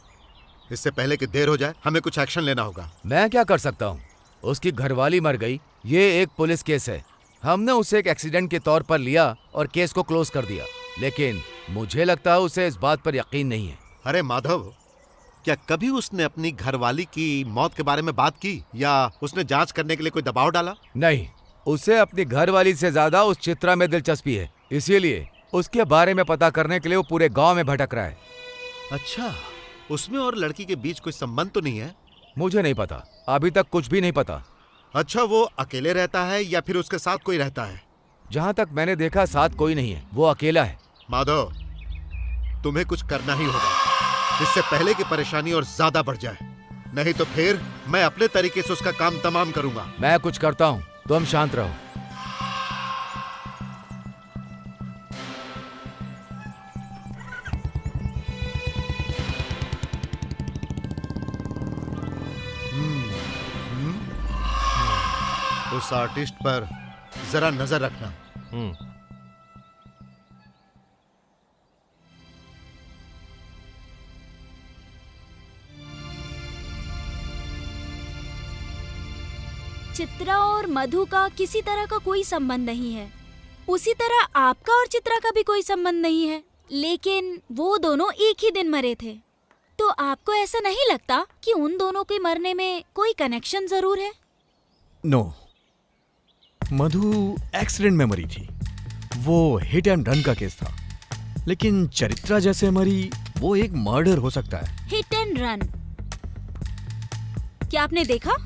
इससे पहले कि देर हो जाए हमें कुछ एक्शन लेना होगा। मैं क्या कर सकता हूँ? उसकी घरवाली मर गई, ये एक पुलिस केस है। हमने उसे एक एक्सीडेंट के तौर पर लिया और केस को क्लोज कर दिया, लेकिन मुझे लगता है उसे इस बात पर यकीन नहीं है। अरे माधव, क्या कभी उसने अपनी घरवाली की मौत के बारे में बात की या उसने जांच करने के लिए कोई दबाव डाला? नहीं, उसे अपनी घरवाली से ज्यादा उस चित्रा में दिलचस्पी है, इसीलिए उसके बारे में पता करने के लिए वो पूरे गांव में भटक रहा है। अच्छा, उसमें और लड़की के बीच कोई संबंध तो नहीं है? मुझे नहीं पता, अभी तक कुछ भी नहीं पता। अच्छा, वो अकेले रहता है या फिर उसके साथ कोई रहता है? जहाँ तक मैंने देखा साथ कोई नहीं है, वो अकेला है। माधव, तुम्हें कुछ करना ही होगा, इससे पहले कि परेशानी और ज्यादा बढ़ जाए। नहीं तो फिर मैं अपने तरीके से उसका काम तमाम करूंगा। मैं कुछ करता हूँ, तुम शांत रहो। उस आर्टिस्ट पर जरा नजर रखना। चित्रा और मधु का किसी तरह का कोई संबंध नहीं है, उसी तरह आपका और चित्रा का भी कोई संबंध नहीं है, लेकिन वो दोनों एक ही दिन मरे थे। तो आपको ऐसा नहीं लगता कि उन दोनों के मरने में कोई कनेक्शन जरूर है? नो, मधु एक्सीडेंट में मरी थी, वो हिट एंड रन का केस था। लेकिन चरित्रा जैसे मरी, वो एक मर्डर हो सकता है। Hit and run? क्या आपने देखा?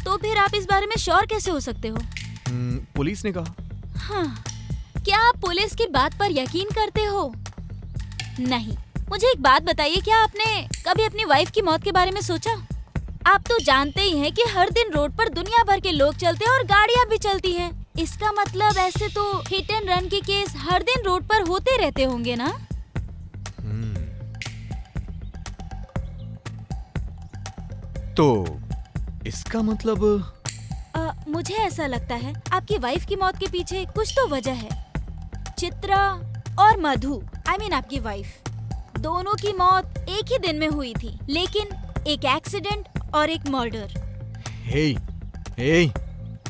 तो फिर आप इस बारे में श्योर कैसे हो सकते हो? पुलिस ने कहा। हाँ, क्या आप पुलिस की बात पर यकीन करते हो? नहीं। मुझे एक बात बताइए, क्या आपने कभी अपनी वाइफ की मौत के बारे में सोचा? आप तो जानते ही हैं कि हर दिन रोड पर दुनिया भर के लोग चलते हैं और गाड़ियां भी चलती हैं। इसका मतलब ऐसे तो हिट एंड रन के केस हर दिन रोड पर होते रहते होंगे ना? तो इसका मतलब मुझे ऐसा लगता है आपकी वाइफ की मौत के पीछे कुछ तो वजह है। चित्रा और मधु, आई मीन आपकी वाइफ, दोनों की मौत एक ही दिन में हुई थी, लेकिन एक एक्सीडेंट और एक मर्डर। हे,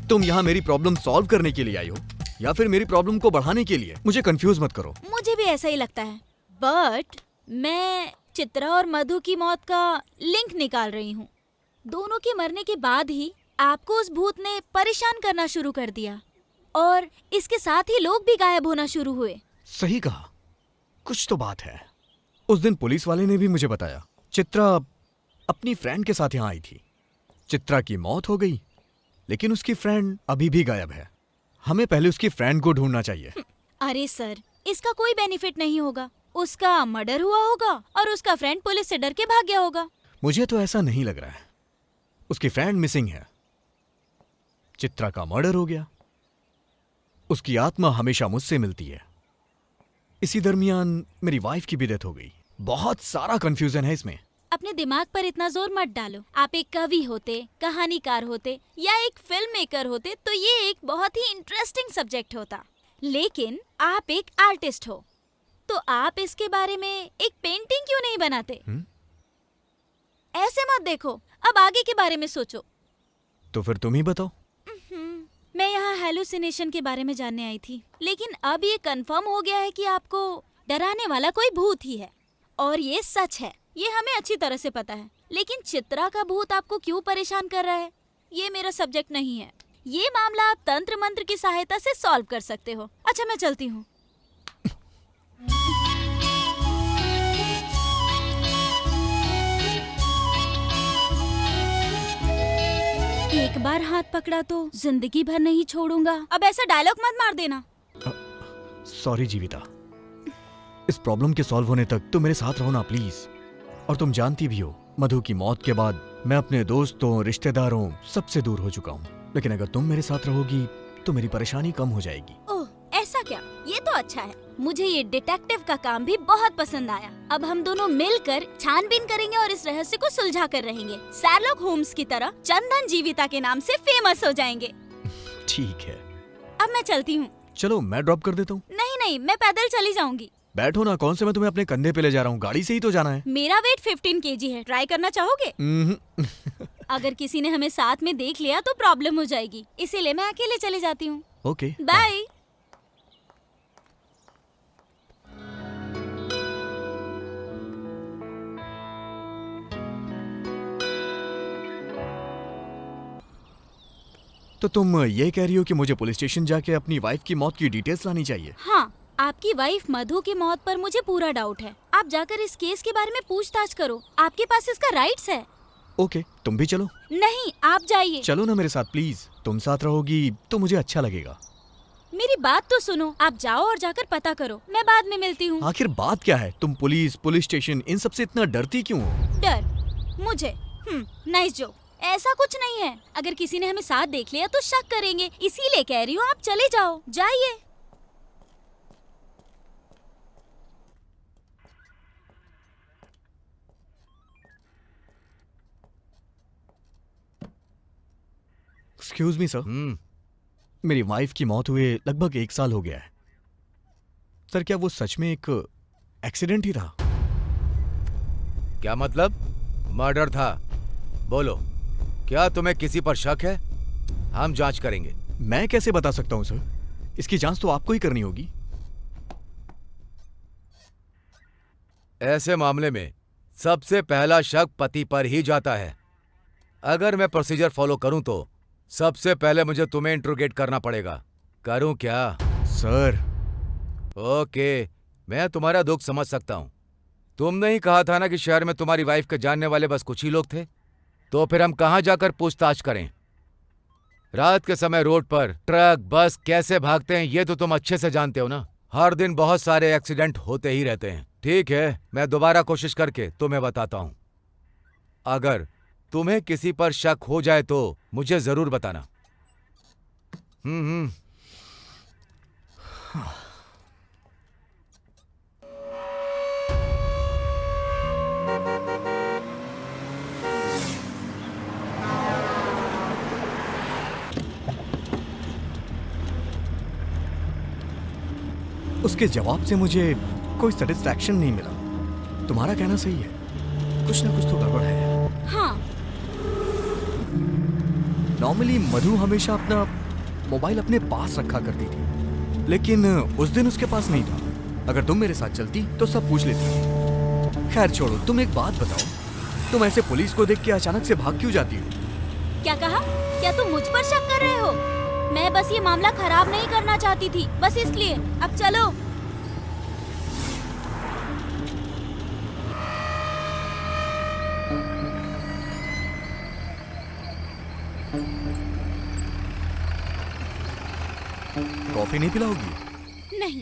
तुम यहाँ मेरी प्रॉब्लम सॉल्व करने के लिए आई हो या फिर मेरी प्रॉब्लम को बढ़ाने के लिए? मुझे कंफ्यूज मत करो। मुझे भी ऐसा ही लगता है, बट मैं चित्रा और मधु की मौत का लिंक निकाल रही हूँ। दोनों के मरने के बाद ही आपको उस भूत ने परेशान करना शुरू कर दिया और इसके साथ ही लोग भी गायब होना शुरू हुए। सही कहा, कुछ तो बात है। उस दिन पुलिस वाले ने भी मुझे बताया चित्रा अपनी फ्रेंड के साथ यहाँ आई थी। चित्रा की मौत हो गई, लेकिन उसकी फ्रेंड अभी भी गायब है। हमें पहले उसकी फ्रेंड को ढूंढना चाहिए। अरे सर, इसका कोई बेनिफिट नहीं होगा। उसका मर्डर हुआ होगा और उसका फ्रेंड पुलिस से डर के भाग गया होगा। मुझे तो ऐसा नहीं लग रहा है। उसकी फ्रेंड मिसिंग है, चित्रा का मर्डर हो गया, उसकी आत्मा हमेशा मुझसे मिलती है। इसी दरमियान मेरी वाइफ की भी डेथ हो गई। बहुत सारा कंफ्यूजन है इसमें। अपने दिमाग पर इतना जोर मत डालो। आप एक कवि होते, कहानीकार होते या एक फिल्म मेकर होते तो ये एक बहुत ही इंटरेस्टिंग सब्जेक्ट होता। लेकिन आप एक आर्टिस्ट हो, तो आप इसके बारे में एक पेंटिंग क्यों नहीं बनाते? ऐसे मत देखो, अब आगे के बारे में सोचो। तो फिर तुम ही बताओ। मैं यहाँ हेलुसिनेशन के बारे में जानने आई थी, लेकिन अब ये कंफर्म हो गया है कि आपको डराने वाला कोई भूत ही है, और ये सच है। ये हमें अच्छी तरह से पता है। लेकिन चित्रा का भूत आपको क्यों परेशान कर रहा है, ये मेरा सब्जेक्ट नहीं है। ये मामला आप तंत्र मंत्र की सहायता से सॉल्व कर सकते हो। अच्छा, मैं चलती हूँ। एक बार हाथ पकड़ा तो जिंदगी भर नहीं छोड़ूंगा। अब ऐसा डायलॉग मत मार देना। सॉरी जीविता, इस प्रॉब्लम के सॉल्व होने तक तुम मेरे साथ रहो ना प्लीज। और तुम जानती भी हो, मधु की मौत के बाद मैं अपने दोस्तों, रिश्तेदारों सबसे दूर हो चुका हूँ। लेकिन अगर तुम मेरे साथ रहोगी तो मेरी परेशानी कम हो जाएगी। ओह, ऐसा क्या? ये तो अच्छा है। मुझे ये डिटेक्टिव का काम भी बहुत पसंद आया। अब हम दोनों मिलकर छानबीन करेंगे और इस रहस्य को सुलझा कर रहेंगे। शार्लॉक होम्स की तरह चंदन जीविता के नाम से फेमस हो जाएंगे। ठीक है, अब मैं चलती हूँ। चलो मैं ड्रॉप कर देता हूँ। नहीं नहीं, मैं पैदल चली जाऊंगी। बैठो ना, कौन से मैं तुम्हें अपने कंधे पे ले जा रहा हूँ, गाड़ी से ही तो जाना है। मेरा वेट 15 kg है। ट्राई करना चाहोगे? अगर किसी ने हमें साथ में देख लिया तो प्रॉब्लम हो जाएगी, इसीलिए मैं अकेले चली जाती हूँ। Okay, bye. तो तुम ये कह रही हो कि मुझे पुलिस स्टेशन जाके अपनी वाइफ की मौत की डिटेल्स लानी चाहिए? हाँ, आपकी वाइफ मधु की मौत पर मुझे पूरा डाउट है। आप जाकर इस केस के बारे में पूछताछ करो। आपके पास इसका राइट्स है। ओके, तुम भी चलो। नहीं, आप जाइए। चलो ना मेरे साथ प्लीज। तुम साथ रहोगी तो मुझे अच्छा लगेगा। मेरी बात तो सुनो। आप जाओ और जाकर पता करो, मैं बाद में मिलती हूँ। आखिर बात क्या है? तुम पुलिस स्टेशन इन सब से इतना डरती क्यों हो? डर? मुझे? Nice joke. ऐसा कुछ नहीं है। अगर किसी ने हमें साथ देख लिया तो शक करेंगे, इसीलिए कह रही हूँ आप चले जाओ। जाइए। एक्सक्यूज मी सर, मेरी वाइफ की मौत हुए लगभग 1 साल हो गया है। सर, क्या वो सच में एक एक्सीडेंट ही था? क्या मतलब? मर्डर था? बोलो, क्या तुम्हें किसी पर शक है? हम जांच करेंगे। मैं कैसे बता सकता हूँ सर, इसकी जांच तो आपको ही करनी होगी। ऐसे मामले में सबसे पहला शक पति पर ही जाता है। अगर मैं प्रोसीजर फॉलो करूं तो सबसे पहले मुझे तुम्हें इंट्रोगेट करना पड़ेगा। करूं क्या? सर, ओके, मैं तुम्हारा दुख समझ सकता हूं। तुमने ही कहा था ना कि शहर में तुम्हारी वाइफ के जानने वाले बस कुछ ही लोग थे। तो फिर हम कहां जाकर पूछताछ करें? रात के समय रोड पर ट्रक, बस कैसे भागते हैं ये तो तुम अच्छे से जानते हो ना। हर दिन बहुत सारे एक्सीडेंट होते ही रहते हैं। ठीक है, मैं दोबारा कोशिश करके तुम्हें बताता हूं। अगर तुम्हें किसी पर शक हो जाए तो मुझे जरूर बताना। उसके जवाब से मुझे कोई सेटिस्फैक्शन नहीं मिला। तुम्हारा कहना सही है, कुछ ना कुछ तो गड़बड़ है। हाँ। नॉर्मली मधु हमेशा अपना मोबाइल अपने पास रखा करती थी, लेकिन उस दिन उसके पास नहीं था। अगर तुम मेरे साथ चलती तो सब पूछ लेती। खैर छोड़ो, तुम एक बात बताओ, तुम ऐसे पुलिस को देख के अचानक से भाग क्यों जाती हो? क्या कहा? क्या तुम मुझ पर शक कर रहे हो? मैं बस ये मामला खराब नहीं करना चाहती थी, बस इसलिए। अब चलो। कॉफी नहीं पिलाओगी? नहीं,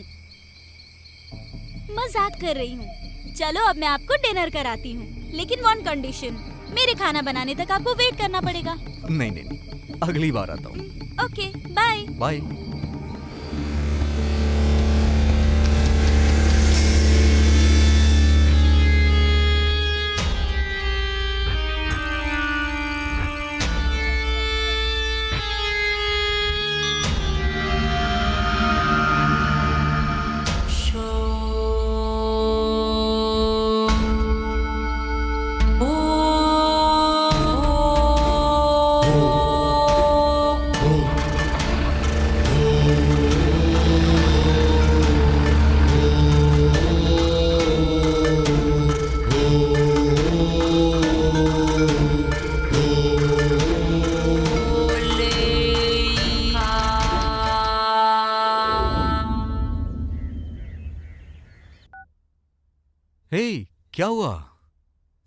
मजाक कर रही हूँ। चलो अब मैं आपको डिनर कराती हूँ, लेकिन वन कंडीशन, मेरे खाना बनाने तक आपको वेट करना पड़ेगा। नहीं नहीं नहीं, अगली बार आता हूँ। Okay, bye. बाय। हे, क्या हुआ?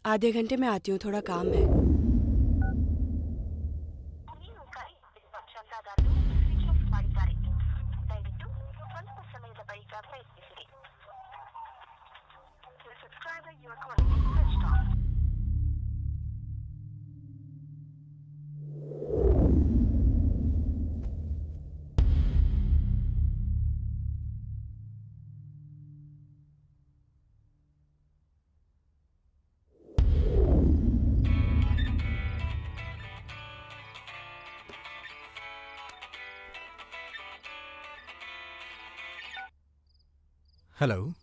आधे घंटे में आती हूँ, थोड़ा काम है। हेलो।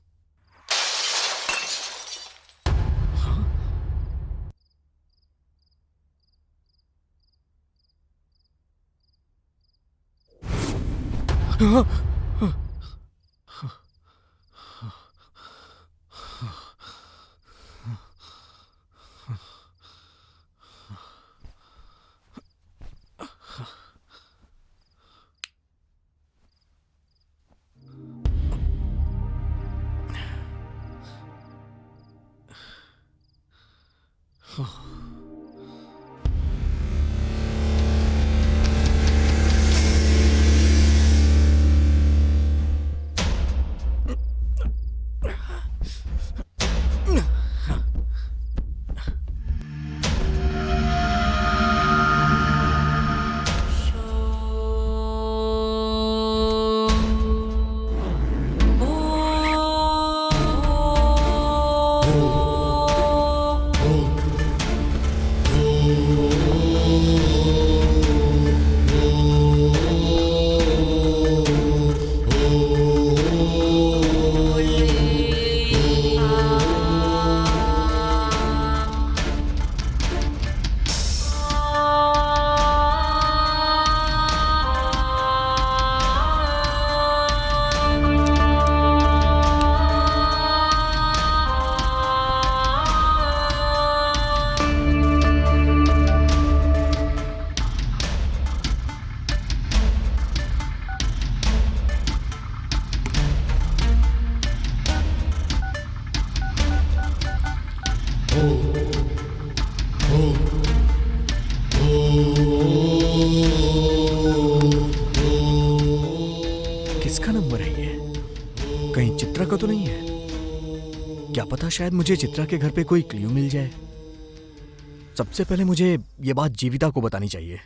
किसका नंबर है ये? कहीं चित्रा का तो नहीं है? क्या पता, शायद मुझे चित्रा के घर पे कोई क्लू मिल जाए। सबसे पहले मुझे ये बात जीविता को बतानी चाहिए।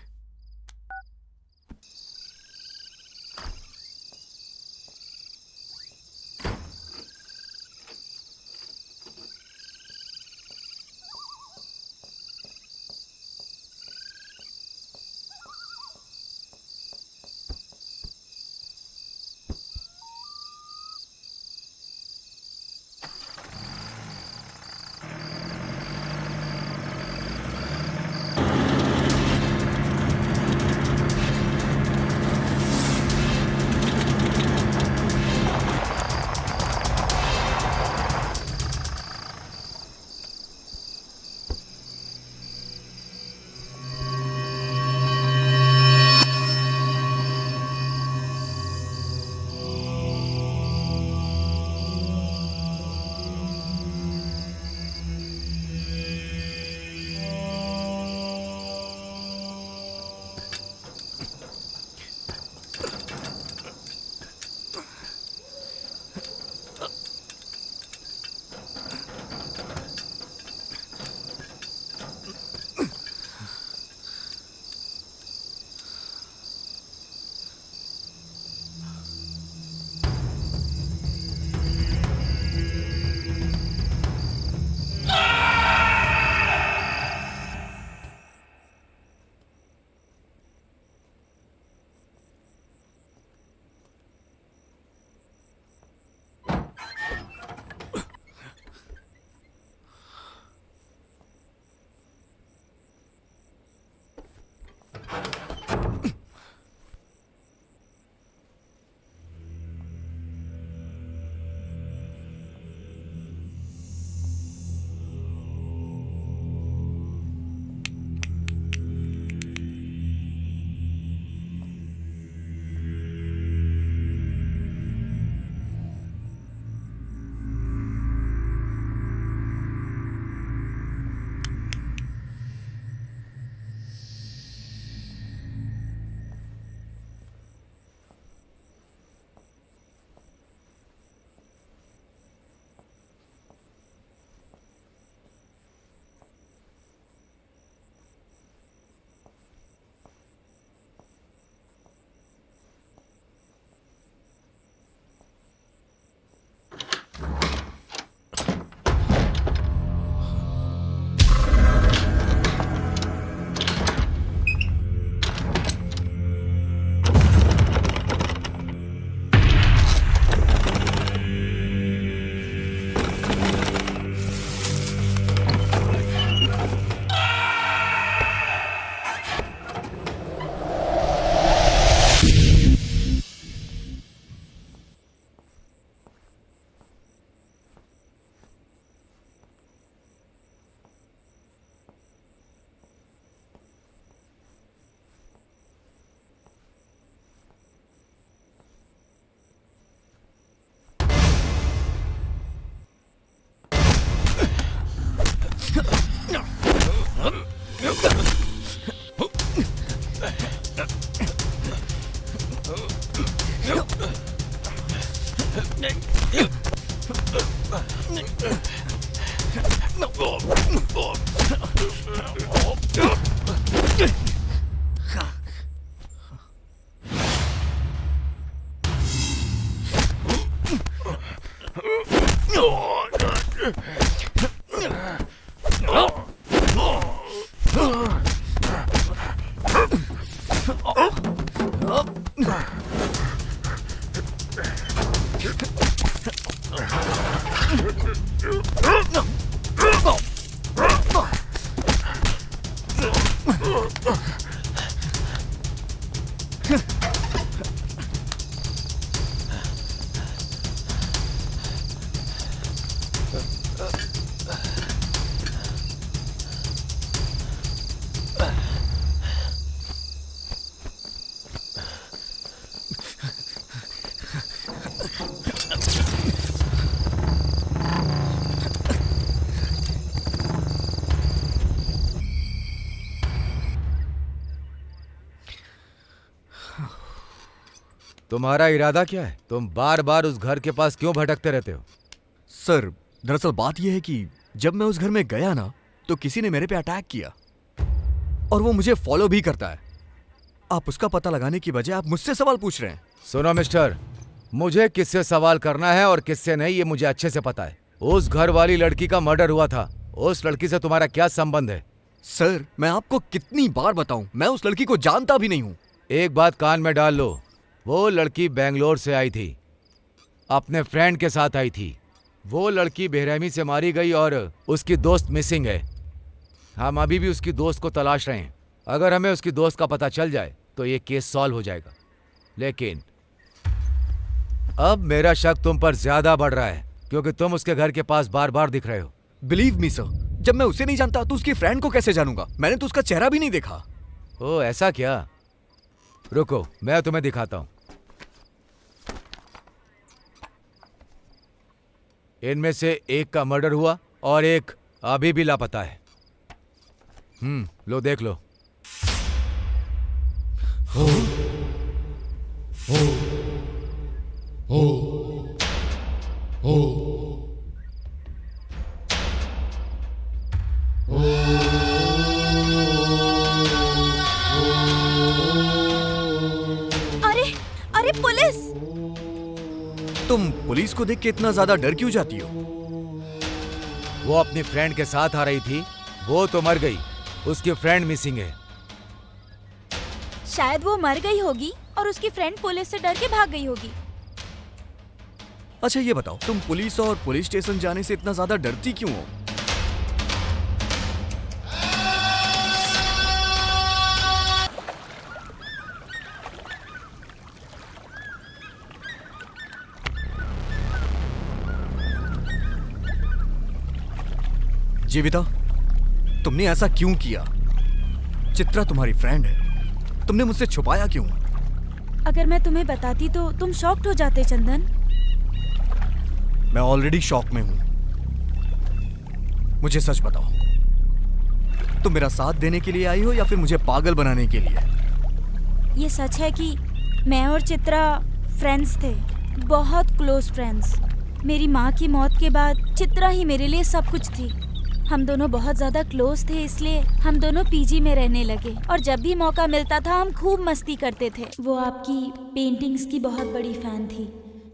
तुम्हारा इरादा क्या है? तुम बार बार उस घर के पास क्यों भटकते रहते हो? सर, दरअसल बात यह है कि जब मैं उस घर में गया ना, तो किसी ने मेरे पे अटैक किया और वो मुझे फॉलो भी करता है। आप उसका पता लगाने की बजाय आप मुझसे सवाल पूछ रहे हैं। सुनो मिस्टर, मुझे किससे सवाल करना है और किससे नहीं ये मुझे अच्छे से पता है। उस घर वाली लड़की का मर्डर हुआ था। उस लड़की से तुम्हारा क्या संबंध है? सर, मैं आपको कितनी बार बताऊं, मैं उस लड़की को जानता भी नहीं हूं। एक बात कान में डाल लो, वो लड़की बेंगलोर से आई थी, अपने फ्रेंड के साथ आई थी। वो लड़की बेरहमी से मारी गई और उसकी दोस्त मिसिंग है। हम अभी भी उसकी दोस्त को तलाश रहे हैं। अगर हमें उसकी दोस्त का पता चल जाए तो ये केस सॉल्व हो जाएगा। लेकिन अब मेरा शक तुम पर ज्यादा बढ़ रहा है क्योंकि तुम उसके घर के पास बार बार दिख रहे हो। बिलीव मी सर, जब मैं उसे नहीं जानता तो उसकी फ्रेंड को कैसे जानूंगा? मैंने तो उसका चेहरा भी नहीं देखा। ओ ऐसा क्या? रुको, मैं तुम्हें दिखाता हूं। इनमें से एक का मर्डर हुआ और एक अभी भी लापता है। लो देख लो। अरे अरे पुलिस! तुम पुलिस को देख के इतना ज्यादा डर क्यों जाती हो? वो अपनी फ्रेंड के साथ आ रही थी, वो तो मर गई, उसकी फ्रेंड मिसिंग है। शायद वो मर गई होगी और उसकी फ्रेंड पुलिस से डर के भाग गई होगी। अच्छा ये बताओ, तुम पुलिस और पुलिस स्टेशन जाने से इतना ज्यादा डरती क्यों हो? जीविता, तुमने ऐसा क्यों किया? चित्रा तुम्हारी फ्रेंड है, तुमने मुझसे छुपाया क्यों? अगर मैं तुम्हें बताती तो तुम शॉक्ड हो जाते चंदन। मैं ऑलरेडी शॉक में हूं। मुझे सच बताओ, तुम मेरा साथ देने के लिए आई हो या फिर मुझे पागल बनाने के लिए? ये सच है कि मैं और चित्रा फ्रेंड्स थे, बहुत क्लोज फ्रेंड्स। मेरी माँ की मौत के बाद चित्रा ही मेरे लिए सब कुछ थी। हम दोनों बहुत ज़्यादा क्लोज थे, इसलिए हम दोनों पीजी में रहने लगे और जब भी मौका मिलता था हम खूब मस्ती करते थे। वो आपकी पेंटिंग्स की बहुत बड़ी फ़ैन थी।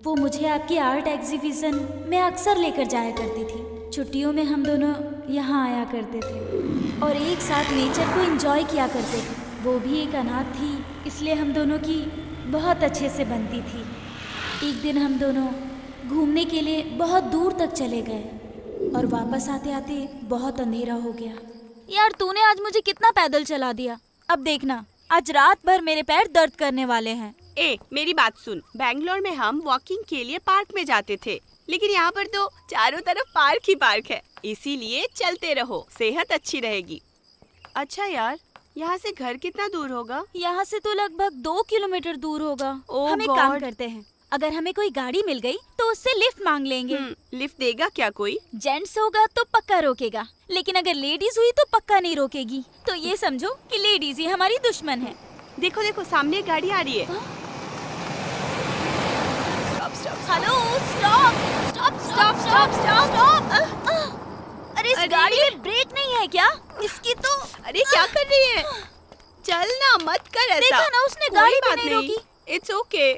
वो मुझे आपकी आर्ट एग्जीबिशन में अक्सर लेकर जाया करती थी। छुट्टियों में हम दोनों यहाँ आया करते थे और एक साथ नेचर को एंजॉय किया करते थे। वो भी एक अनाथ थी, इसलिए हम दोनों की बहुत अच्छे से बनती थी। एक दिन हम दोनों घूमने के लिए बहुत दूर तक चले गए और वापस आते आते बहुत अंधेरा हो गया। यार तूने आज मुझे कितना पैदल चला दिया। अब देखना, आज रात भर मेरे पैर दर्द करने वाले हैं। ए, मेरी बात सुन। बैंगलोर में हम वॉकिंग के लिए पार्क में जाते थे, लेकिन यहाँ पर तो चारों तरफ पार्क ही पार्क है। इसीलिए चलते रहो, सेहत अच्छी रहेगी। अच्छा यार, यहाँ से घर कितना दूर होगा? यहाँ से तो लगभग 2 किलोमीटर दूर होगा। ओह हम एक काम गॉड। करते हैं, अगर हमें कोई गाड़ी मिल गई तो उससे लिफ्ट मांग लेंगे। लिफ्ट देगा क्या कोई? जेंट्स होगा तो पक्का रोकेगा, लेकिन अगर लेडीज हुई तो पक्का नहीं रोकेगी। तो ये समझो कि लेडीज ही हमारी दुश्मन है। देखो देखो, सामने एक गाड़ी आ रही है। Hello, stop stop stop stop stop. अरे इस गाड़ी में ब्रेक नहीं है क्या? इसकी तो अरे क्या कर रही है? चल ना, मत कर ऐसा। देखा ना, उसने कोई गाड़ी भी बात नहीं रोकी। It's okay.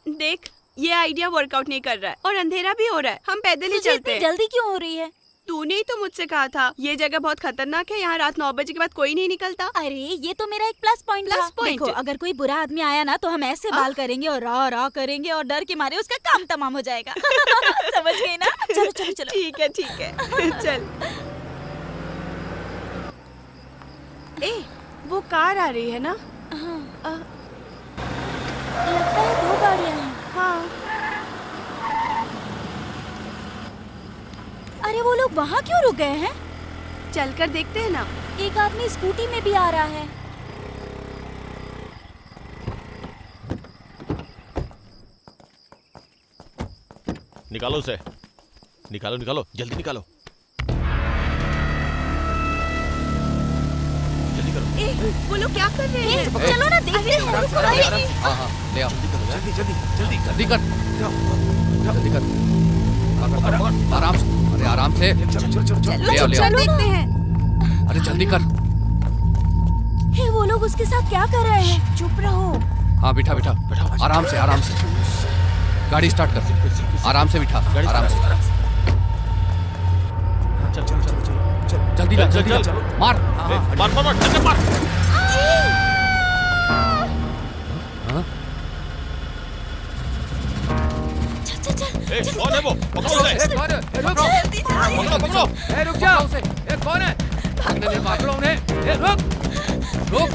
देख, ये आइडिया वर्कआउट नहीं कर रहा है और अंधेरा भी हो रहा है। हम पैदल ही तुझे चलते इतनी हैं। जल्दी क्यों हो रही है? तूने ही तो मुझसे कहा था ये जगह बहुत खतरनाक है, यहाँ रात 9 बजे के बाद कोई नहीं निकलता। अरे ये तो मेरा एक प्लस पॉइंट था। Plus point? देखो, अगर कोई बुरा आदमी आया ना तो हम ऐसे बाल करेंगे और रा रा करेंगे और डर के मारे उसका काम तमाम हो जाएगा। समझ गई ना? चलो चलो चलो। ठीक है चल। ए, वो कार आ रही है ना? हाँ। लगता है 2 गाड़ियाँ हैं। हाँ। अरे वो लोग वहाँ क्यों रुक गए हैं? चलकर देखते हैं ना। एक आदमी स्कूटी में भी आ रहा है। निकालो उसे, निकालो निकालो, जल्दी निकालो, जल्दी करो। वो लोग क्या कर रहे हैं? चलो ना देखते हैं। हाँ हाँ ले आओ, जल्दी जल्दी जल्दी जल्दी कर, जल्दी कर, आराम से, अरे आराम से, ले आओ ले आओ, देखते हैं। अरे जल्दी कर। हे, वो लोग उसके साथ क्या कर रहे हैं? चुप रहो। हाँ बिठा बिठा, आराम से आराम से, गाड़ी स्टार्ट कर, आराम से बिठा, आराम से, चल चल चल चल जल्दी कर, जल्दी कर, मार, मार मार मार, टक्कर मार। हाँ? चल चल चल। ए, कौन है वो? पकड़ो उसे। ए, कौन है? ए, पकड़ो, पकड़ो पकड़ो। ए, रुक जा उसे, ए, कौन है? भागने दे, पकड़ो उन्हें, ए, रुक, रुक,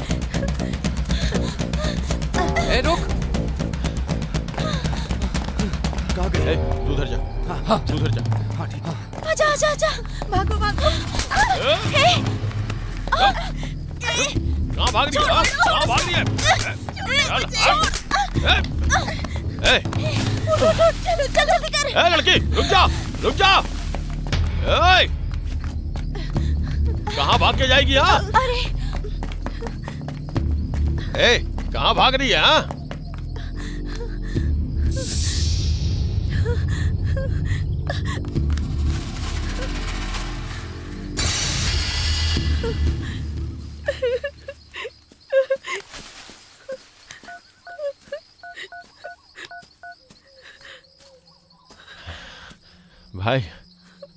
ए, रुक, कहाँ गए? ए, तू उधर जा, हाँ तू उधर जा। हाँ ठीक है। आजा आजा आजा। भागो भागो। कहाँ भाग रही है? कहाँ भाग रही है? चलो चलो जल्दी कर। ए लड़की, रुक जा, रुक जा। ए, कहाँ भाग के जाएगी? हाँ, अरे ए, कहाँ भाग रही है? हाँ, भाई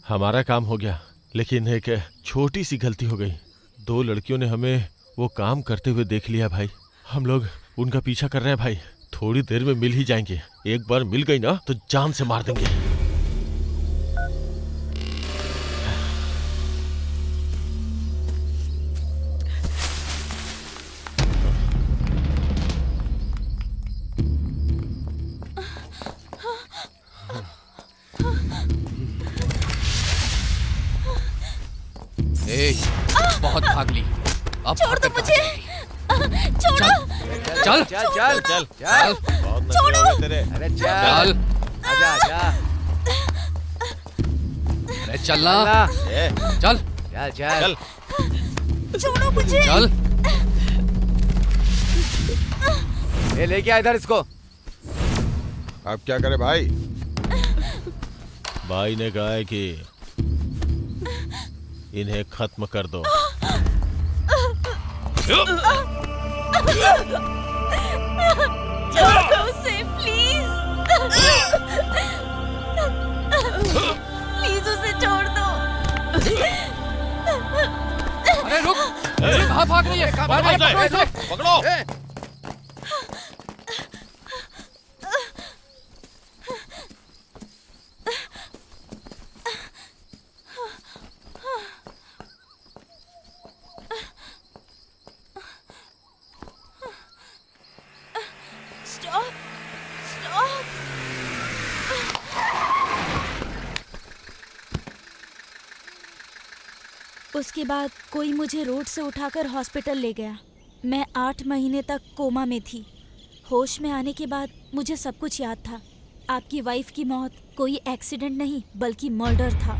हमारा काम हो गया, लेकिन एक छोटी सी गलती हो गई। 2 लड़कियों ने हमें वो काम करते हुए देख लिया भाई। हम लोग उनका पीछा कर रहे हैं भाई। थोड़ी देर में मिल ही जाएंगे। एक बार मिल गई ना तो जान से मार देंगे। ए, बहुत भाग ली, अब छोड़ दो मुझे। छोड़ो। चल चल चल चल चल, बहुत नखरे हो गए तेरे। अरे चल, चल आजा आजा अरे चलना, ए, चल, चल चल छोड़ो मुझे। चल, ये लेके आ इधर इसको। अब क्या करे भाई? भाई ने कहा है कि इन्हें खत्म कर दो। छोड़ दो उसे प्लीज। प्लीज उसे छोड़ दो। अरे रुक, कहाँ भाग रही है? पकड़ो पकड़ो इसे, इसे। पकड़ो। Stop stop. उसके बाद कोई मुझे रोड से उठाकर हॉस्पिटल ले गया। मैं 8 महीने तक कोमा में थी। होश में आने के बाद मुझे सब कुछ याद था। आपकी वाइफ की मौत कोई एक्सीडेंट नहीं बल्कि मर्डर था।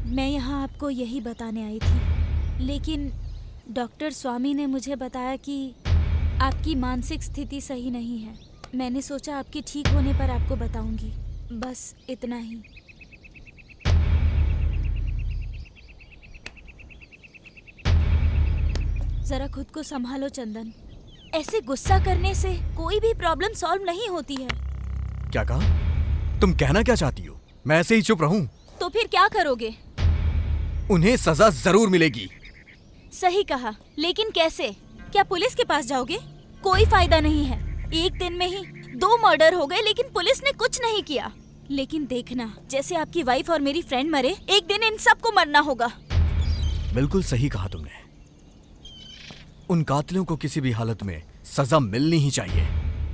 मैं यहाँ आपको यही बताने आई थी, लेकिन डॉक्टर स्वामी ने मुझे बताया कि आपकी मानसिक स्थिति सही नहीं है। मैंने सोचा आपके ठीक होने पर आपको बताऊंगी। बस इतना ही। जरा खुद को संभालो चंदन। ऐसे गुस्सा करने से कोई भी प्रॉब्लम सॉल्व नहीं होती है। क्या कहा? तुम कहना क्या चाहती हो? मैं ऐसे ही चुप रहूं? तो फिर क्या करोगे? उन्हें सजा जरूर मिलेगी। सही कहा, लेकिन कैसे? क्या पुलिस के पास जाओगे? कोई फायदा नहीं है। एक दिन में ही 2 मर्डर हो गए, लेकिन पुलिस ने कुछ नहीं किया। लेकिन देखना, जैसे आपकी वाइफ और मेरी फ्रेंड मरे, एक दिन इन सबको मरना होगा। बिल्कुल सही कहा तुमने। उन कातिलों को किसी भी हालत में सजा मिलनी ही चाहिए।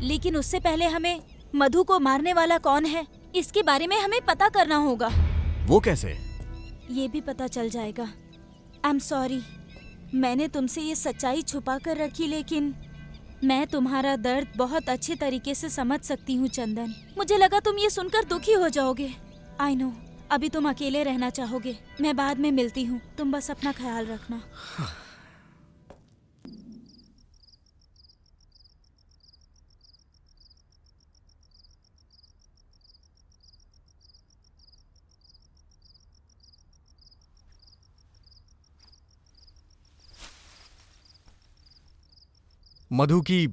लेकिन उससे पहले हमें मधु को मारने वाला कौन है इसके बारे में हमें पता करना होगा। वो कैसे? ये भी पता चल जाएगा। आई एम सॉरी, मैंने तुमसे ये सच्चाई छुपा कर रखी, लेकिन मैं तुम्हारा दर्द बहुत अच्छे तरीके से समझ सकती हूँ चंदन। मुझे लगा तुम ये सुनकर दुखी हो जाओगे। आई नो, अभी तुम अकेले रहना चाहोगे। मैं बाद में मिलती हूँ, तुम बस अपना ख्याल रखना। मधु की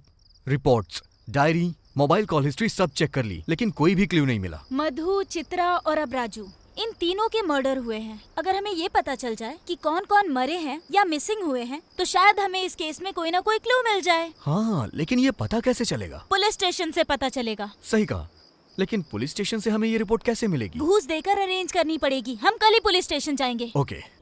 reports, diary, mobile call history सब चेक कर ली, लेकिन कोई भी क्लू नहीं मिला। मधु, चित्रा और अब राजू, इन तीनों के मर्डर हुए हैं। अगर हमें ये पता चल जाए कि कौन कौन मरे हैं या मिसिंग हुए हैं, तो शायद हमें इस केस में कोई ना कोई क्लू मिल जाए। हाँ, लेकिन ये पता कैसे चलेगा? पुलिस स्टेशन से पता चलेगा। सही कहा, लेकिन पुलिस स्टेशन से हमें ये रिपोर्ट कैसे मिलेगी? घूस देकर अरेंज करनी पड़ेगी। हम कल ही पुलिस स्टेशन जाएंगे। ओके।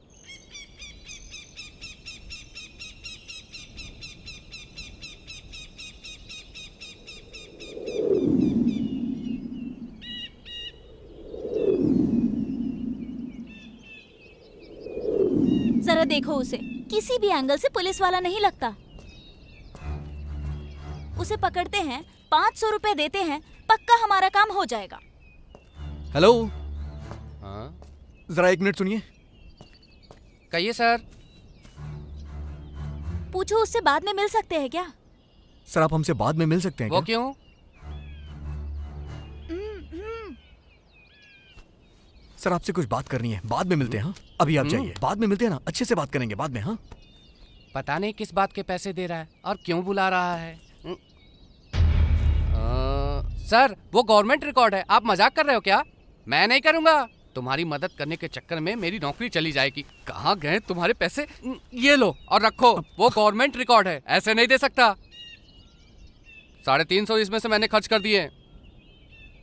जरा देखो उसे, किसी भी एंगल से पुलिस वाला नहीं लगता। उसे पकड़ते हैं, 500 रुपए देते हैं, पक्का हमारा काम हो जाएगा। हेलो, हाँ जरा 1 मिनट सुनिए। कहिए सर। पूछो उससे बाद में मिल सकते हैं क्या? सर, आप हमसे बाद में मिल सकते हैं वो क्या? क्यों? सर, आपसे कुछ बात करनी है, बाद में मिलते हैं। हाँ, अभी आप जाइए, बाद में मिलते हैं ना, अच्छे से बात करेंगे बाद में। हाँ, पता नहीं किस बात के पैसे दे रहा है और क्यों बुला रहा है। सर, वो गवर्नमेंट रिकॉर्ड है, आप मजाक कर रहे हो क्या? मैं नहीं करूंगा। तुम्हारी मदद करने के चक्कर में मेरी नौकरी चली जाएगी। कहाँ गए तुम्हारे पैसे? ये लो और रखो, वो गवर्नमेंट रिकॉर्ड है, ऐसे नहीं दे सकता। 350 इसमें से मैंने खर्च कर दिए।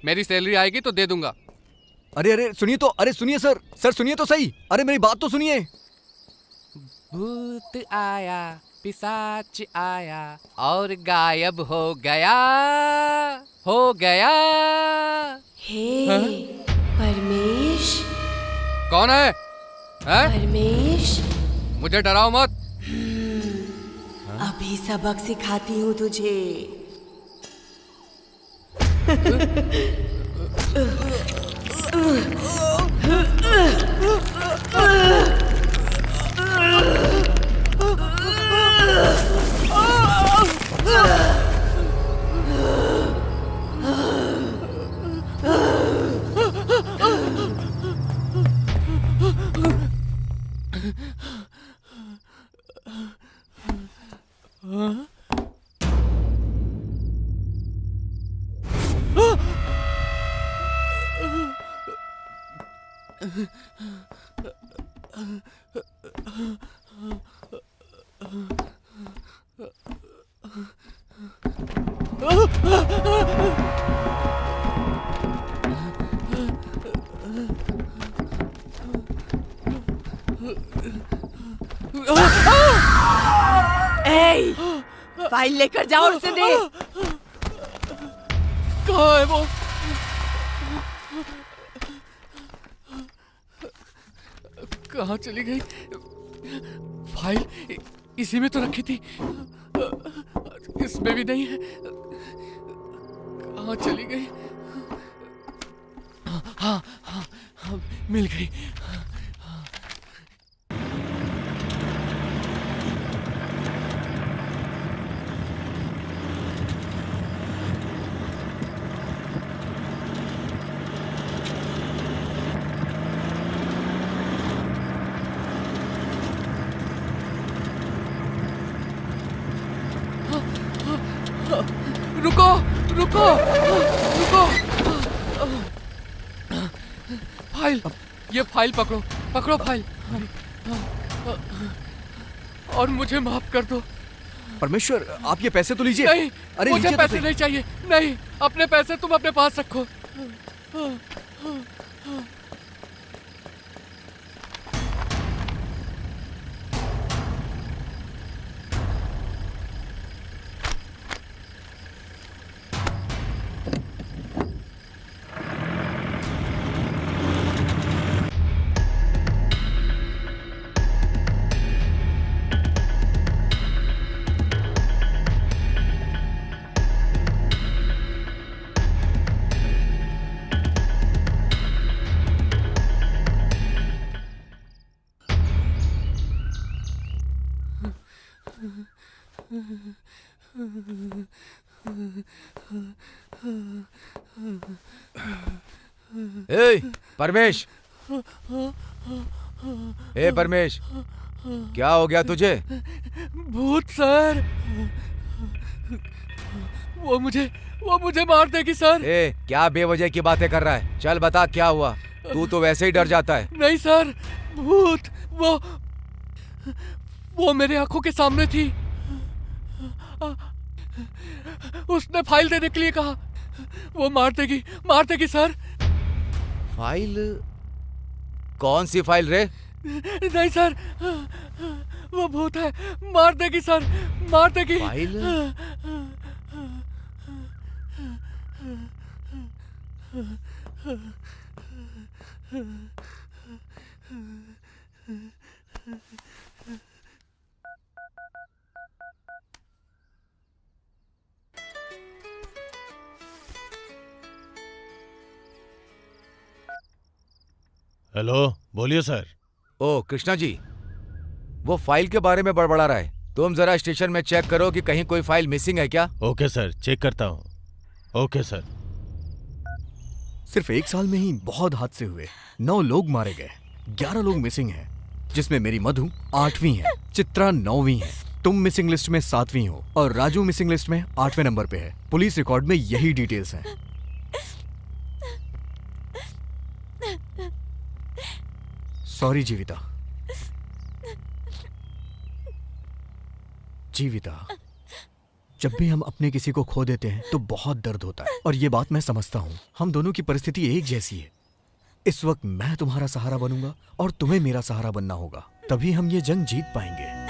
मेरी सैलरी आएगी तो दे दूंगा। अरे अरे सुनिए तो, अरे सुनिए सर, सर सुनिए तो सही, अरे मेरी बात तो सुनिए। भूत आया, पिशाच आया और गायब हो गया, हो गया। हे परमेश, कौन है? परमेश, मुझे डराओ मत। अभी सबक सिखाती हूँ तुझे। ए, फाइल लेकर जाओ और उसे दे। कहाँ है वो? कहाँ चली गई? फाइल इसी में तो रखी थी, इसमें भी नहीं है। कहाँ चली गई? हाँ हाँ हाँ, मिल गई। रुको रुको रुको, फाइल, ये फाइल पकड़ो, पकड़ो फाइल, और मुझे माफ कर दो। परमेश्वर, आप ये पैसे तो लीजिए। नहीं, अरे मुझे लीजिए तो पैसे सही। नहीं चाहिए। नहीं, अपने पैसे तुम अपने पास रखो। ए परमेश, ए परमेश, क्या हो गया तुझे? भूत सर, वो मुझे मार देगी सर। ए क्या बेवजह की बातें कर रहा है? चल बता क्या हुआ। तू तो वैसे ही डर जाता है। नहीं सर, भूत वो मेरे आंखों के सामने थी। उसने फाइल देने के लिए कहा। वो मार देगी सर। फाइल? कौन सी फाइल रे? नहीं सर, वो भूत है, मार देगी सर, मार देगी। फाइल? हेलो, बोलिए सर। ओ कृष्णा जी, वो फाइल के बारे में बड़बड़ा रहा है। तुम जरा स्टेशन में चेक करो कि कहीं कोई फाइल मिसिंग है क्या। ओके सर, चेक करता हूँ। Okay sir. सिर्फ 1 साल में ही बहुत हादसे हुए, 9 लोग मारे गए, 11 लोग मिसिंग हैं, जिसमें मेरी मधु 8वीं है, चित्रा 9वीं है, तुम मिसिंग लिस्ट में 7वीं हो और राजू मिसिंग लिस्ट में 8वें नंबर पे है। पुलिस रिकॉर्ड में यही डिटेल्स हैं। सॉरी जीविता। जब भी हम अपने किसी को खो देते हैं तो बहुत दर्द होता है और ये बात मैं समझता हूँ। हम दोनों की परिस्थिति एक जैसी है। इस वक्त मैं तुम्हारा सहारा बनूंगा और तुम्हें मेरा सहारा बनना होगा, तभी हम ये जंग जीत पाएंगे।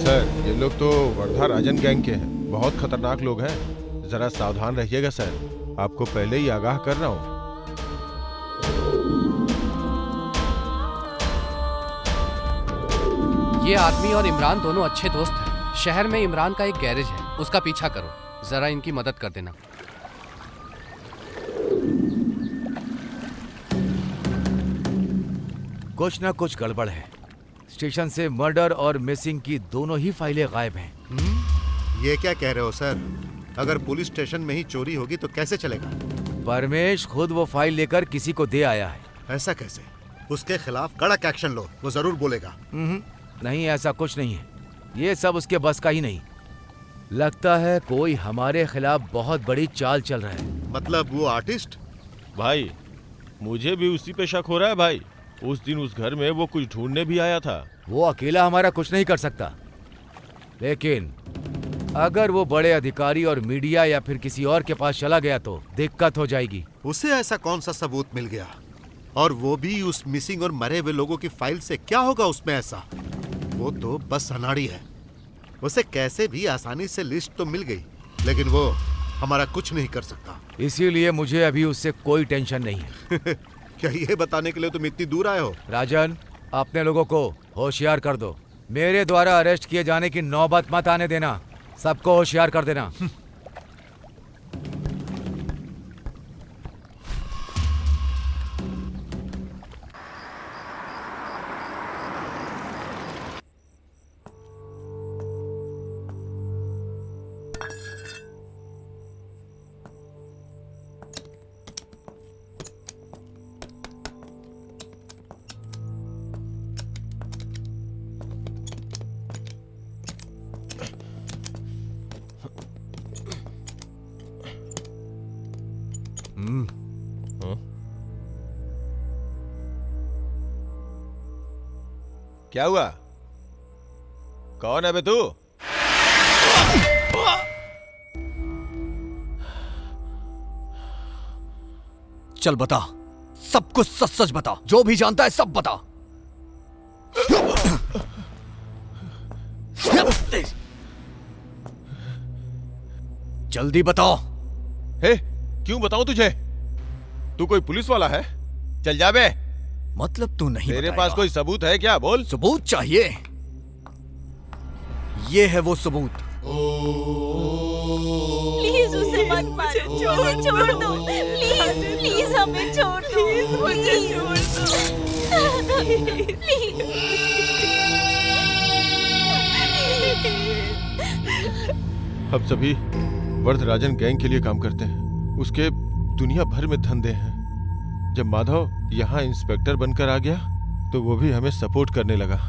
सर, ये लोग तो वर्धा राजन गैंग के हैं, बहुत खतरनाक लोग हैं। जरा सावधान रहिएगा सर, आपको पहले ही आगाह कर रहा हूँ। ये आदमी और इमरान दोनों अच्छे दोस्त हैं। शहर में इमरान का एक गैरेज है, उसका पीछा करो, जरा इनकी मदद कर देना। कुछ ना कुछ गड़बड़ है। स्टेशन से मर्डर और मिसिंग की दोनों ही फाइलें गायब हैं। ये क्या कह रहे हो सर? अगर पुलिस स्टेशन में ही चोरी होगी तो कैसे चलेगा? परमेश खुद वो फाइल लेकर किसी को दे आया है। ऐसा कैसे? उसके खिलाफ कड़क एक्शन लो, वो जरूर बोलेगा। नहीं, ऐसा कुछ नहीं है। ये सब उसके बस का ही नहीं। लगता है कोई हमारे खिलाफ बहुत बड़ी चाल चल रहा है। मतलब वो आर्टिस्ट? भाई, मुझे भी उसी पे शक हो रहा है भाई। उस दिन उस घर में वो कुछ ढूंढने भी आया था। वो अकेला हमारा कुछ नहीं कर सकता, लेकिन अगर वो बड़े अधिकारी और मीडिया या फिर किसी और के पास चला गया तो दिक्कत हो जाएगी। उसे ऐसा कौन सा सबूत मिल गया? और वो भी उस मिसिंग और मरे हुए लोगों की फाइल से? क्या होगा उसमें ऐसा? वो तो बस अनाड़ी है। उसे कैसे भी आसानी से लिस्ट तो मिल गई, लेकिन वो हमारा कुछ नहीं कर सकता। इसीलिए मुझे अभी उससे कोई टेंशन नहीं है। क्या ये बताने के लिए तुम इतनी दूर आए हो? राजन, अपने लोगों को होशियार कर दो। मेरे द्वारा अरेस्ट किए जाने की नौबत मत आने देना। सबको होशियार कर देना। क्या हुआ? कौन है बे तू? चल बता, सब कुछ सच सच बता, जो भी जानता है सब बता। जल्दी बताओ। हे, क्यों बताऊं तुझे? तू कोई पुलिस वाला है? चल जा बे। मतलब तू नहीं तेरे बताएगा। पास कोई सबूत है क्या? बोल। सबूत चाहिए? ये है वो सबूत। प्लीज उसे मत मारो, उसे छोड़ दो। प्लीज प्लीज हमें छोड़ दो। मुझे छोड़ दो। प्लीज। हम सभी वरदराजन गैंग के लिए काम करते हैं। उसके दुनिया भर में धंधे हैं। जब माधव यहाँ इंस्पेक्टर बनकर आ गया तो वो भी हमें सपोर्ट करने लगा।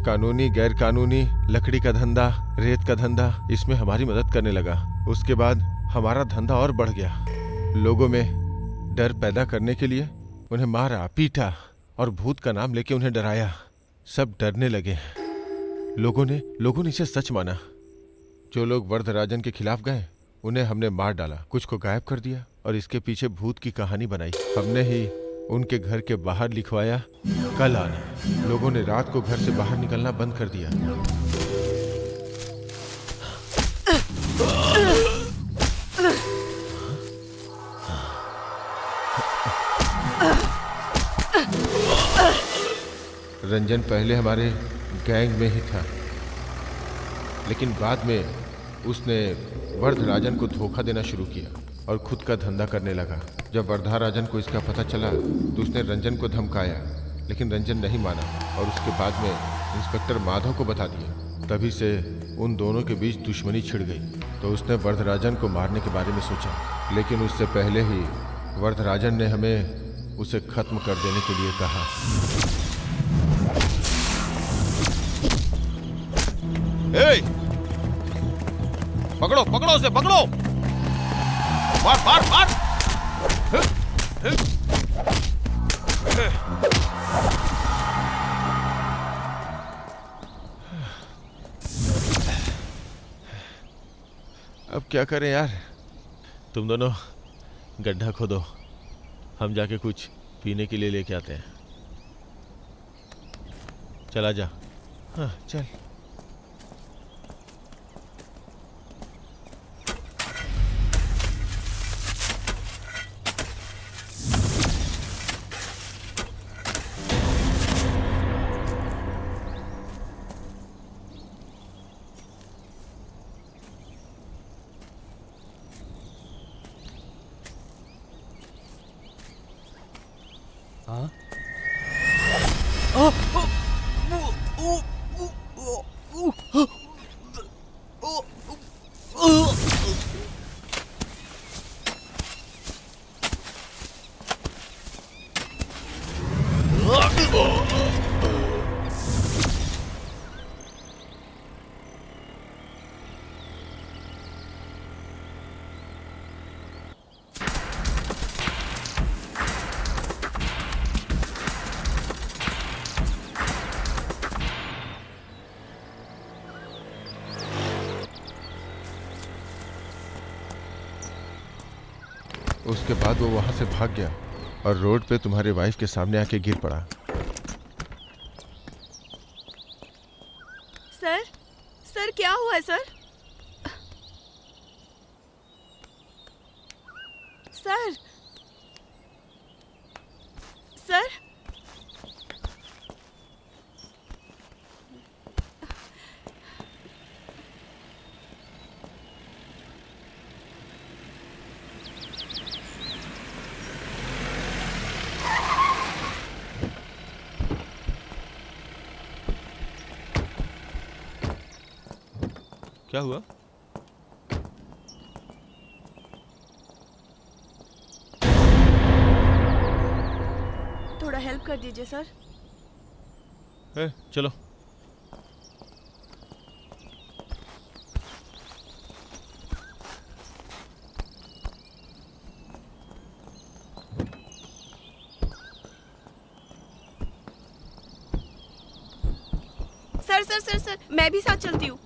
कानूनी गैर कानूनी लकड़ी का धंधा, रेत का धंधा, इसमें हमारी मदद करने लगा। उसके बाद हमारा धंधा और बढ़ गया। लोगों में डर पैदा करने के लिए उन्हें मारा, पीटा और भूत का नाम लेके उन्हें डराया। सब डरने लगे। लोगों ने इसे सच माना। जो लोग वरदराजन के खिलाफ गए उन्हें हमने मार डाला, कुछ को गायब कर दिया और इसके पीछे भूत की कहानी बनाई। हमने ही उनके घर के बाहर लिखवाया कल आना। लोगों ने रात को घर से बाहर निकलना बंद कर दिया। रंजन पहले हमारे गैंग में ही था, लेकिन बाद में उसने वरदराजन को धोखा देना शुरू किया और खुद का धंधा करने लगा। जब वरदराजन को इसका पता चला तो उसने रंजन को धमकाया, लेकिन रंजन नहीं माना और उसके बाद में इंस्पेक्टर माधव को बता दिया। तभी से उन दोनों के बीच दुश्मनी छिड़ गई। तो उसने वरदराजन को मारने के बारे में सोचा, लेकिन उससे पहले ही वरदराजन ने हमें उसे खत्म कर देने के लिए कहा। ए! पकड़ो पकड़ो उसे, पकड़ो! मार मार मार! अब क्या करें यार? तुम दोनों गड्ढा खोदो, हम जाके कुछ पीने के लिए लेके आते हैं। चला जा। हाँ चल। उसके बाद वो वहां से भाग गया और रोड पे तुम्हारे वाइफ के सामने आके गिर पड़ा। सर, सर क्या हुआ है सर? सर, सर, क्या हुआ? थोड़ा हेल्प कर दीजिए सर। चलो। सर सर सर सर मैं भी साथ चलती हूँ।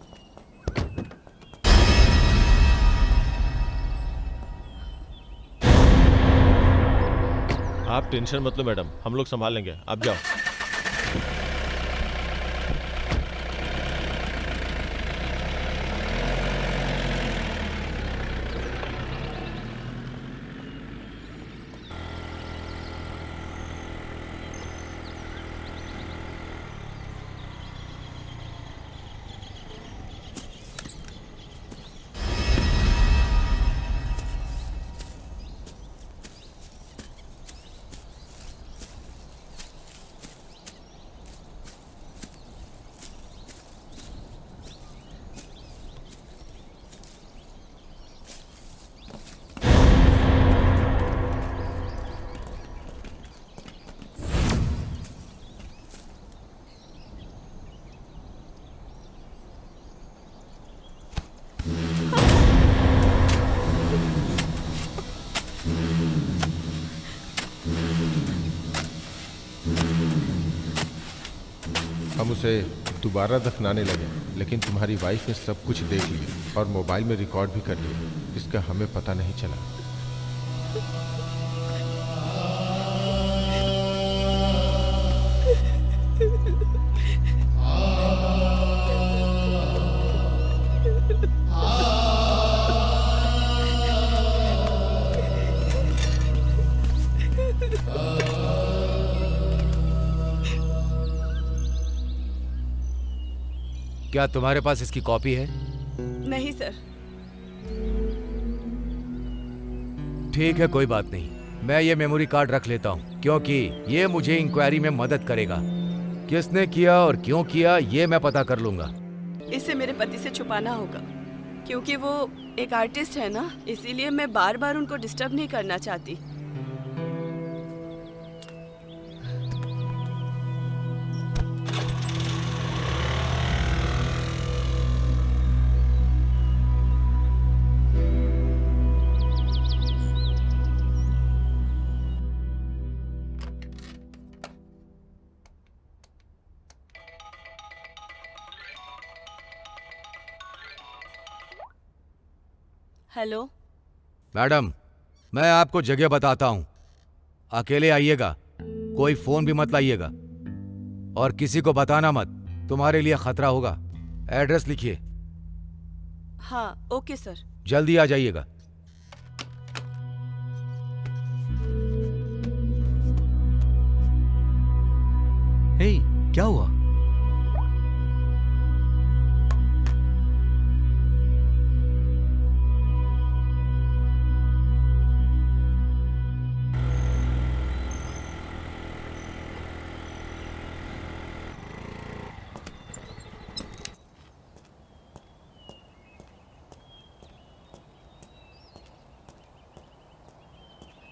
आप टेंशन मत लो मैडम, हम लोग संभाल लेंगे, आप जाओ। हम उसे दोबारा दफनाने लगे, लेकिन तुम्हारी वाइफ ने सब कुछ देख लिया और मोबाइल में रिकॉर्ड भी कर लिया, जिसका हमें पता नहीं चला। क्या तुम्हारे पास इसकी कॉपी है? नहीं सर। ठीक है, कोई बात नहीं, मैं ये मेमोरी कार्ड रख लेता हूँ, क्योंकि ये मुझे इंक्वायरी में मदद करेगा। किसने किया और क्यों किया ये मैं पता कर लूंगा। इसे मेरे पति से छुपाना होगा, क्योंकि वो एक आर्टिस्ट है ना, इसीलिए मैं बार बार उनको डिस्टर्ब नहीं करना चाहती। हेलो मैडम, मैं आपको जगह बताता हूँ, अकेले आइएगा, कोई फोन भी मत लाइएगा और किसी को बताना मत, तुम्हारे लिए खतरा होगा। एड्रेस लिखिए। हाँ ओके सर। जल्दी आ जाइएगा। हे, क्या हुआ?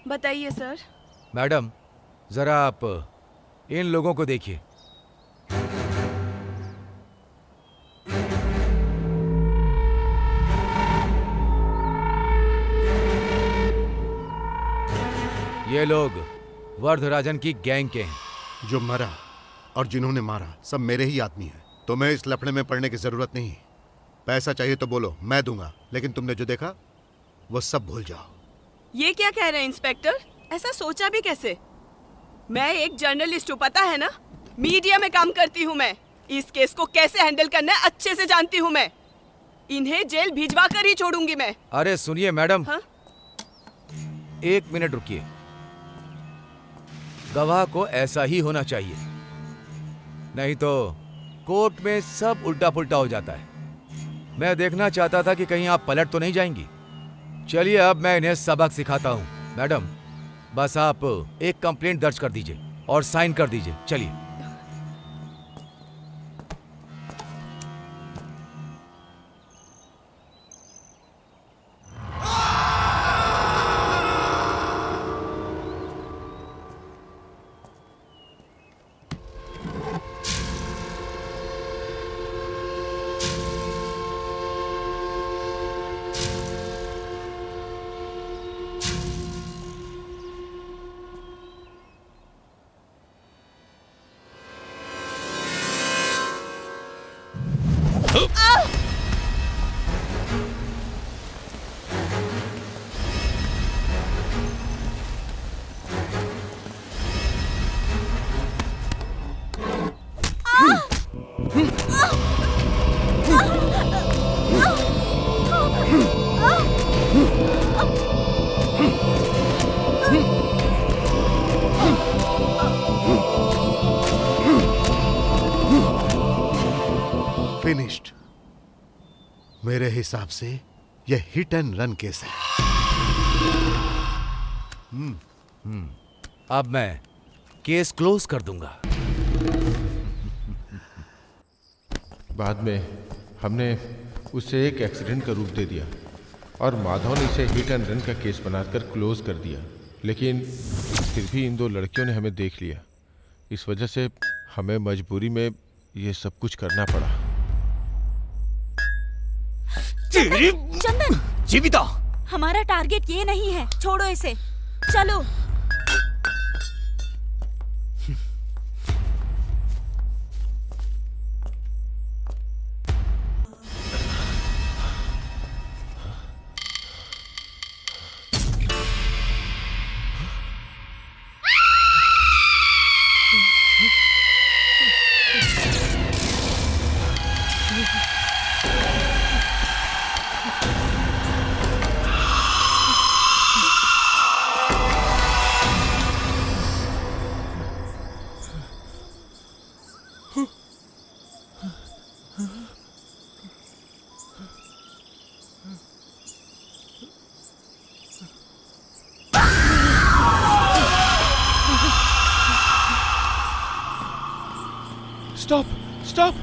बताइए सर। मैडम, जरा आप इन लोगों को देखिए। ये लोग वर्धराजन की गैंग के हैं। जो मरा और जिन्होंने मारा सब मेरे ही आदमी हैं। तुम्हें इस लफड़े में पड़ने की जरूरत नहीं। पैसा चाहिए तो बोलो, मैं दूंगा, लेकिन तुमने जो देखा वो सब भूल जाओ। ये क्या कह रहे हैं इंस्पेक्टर? ऐसा सोचा भी कैसे? मैं एक जर्नलिस्ट हूँ, पता है ना, मीडिया में काम करती हूँ मैं। इस केस को कैसे हैंडल करना है अच्छे से जानती हूँ मैं। इन्हें जेल भिजवा कर ही छोड़ूंगी मैं। अरे सुनिए मैडम। हाँ? 1 मिनट रुकिए। गवाह को ऐसा ही होना चाहिए, नहीं तो कोर्ट में सब उल्टा पुल्टा हो जाता है। मैं देखना चाहता था कि कहीं आप पलट तो नहीं जाएंगी। चलिए अब मैं इन्हें सबक सिखाता हूँ। मैडम, बस आप एक कंप्लेंट दर्ज कर दीजिए और साइन कर दीजिए। चलिए। फिनिश्ड। मेरे हिसाब से यह हिट एंड रन केस है। अब मैं केस क्लोज कर दूंगा। बाद में हमने उसे एक एक्सीडेंट का रूप दे दिया और माधव ने इसे हिट एंड रन का केस बनाकर क्लोज कर दिया, लेकिन फिर भी इन 2 लड़कियों ने हमें देख लिया। इस वजह से हमें मजबूरी में ये सब कुछ करना पड़ा। चंदन, जीविता, हमारा टारगेट ये नहीं है, छोड़ो इसे, चलो। Stop stop.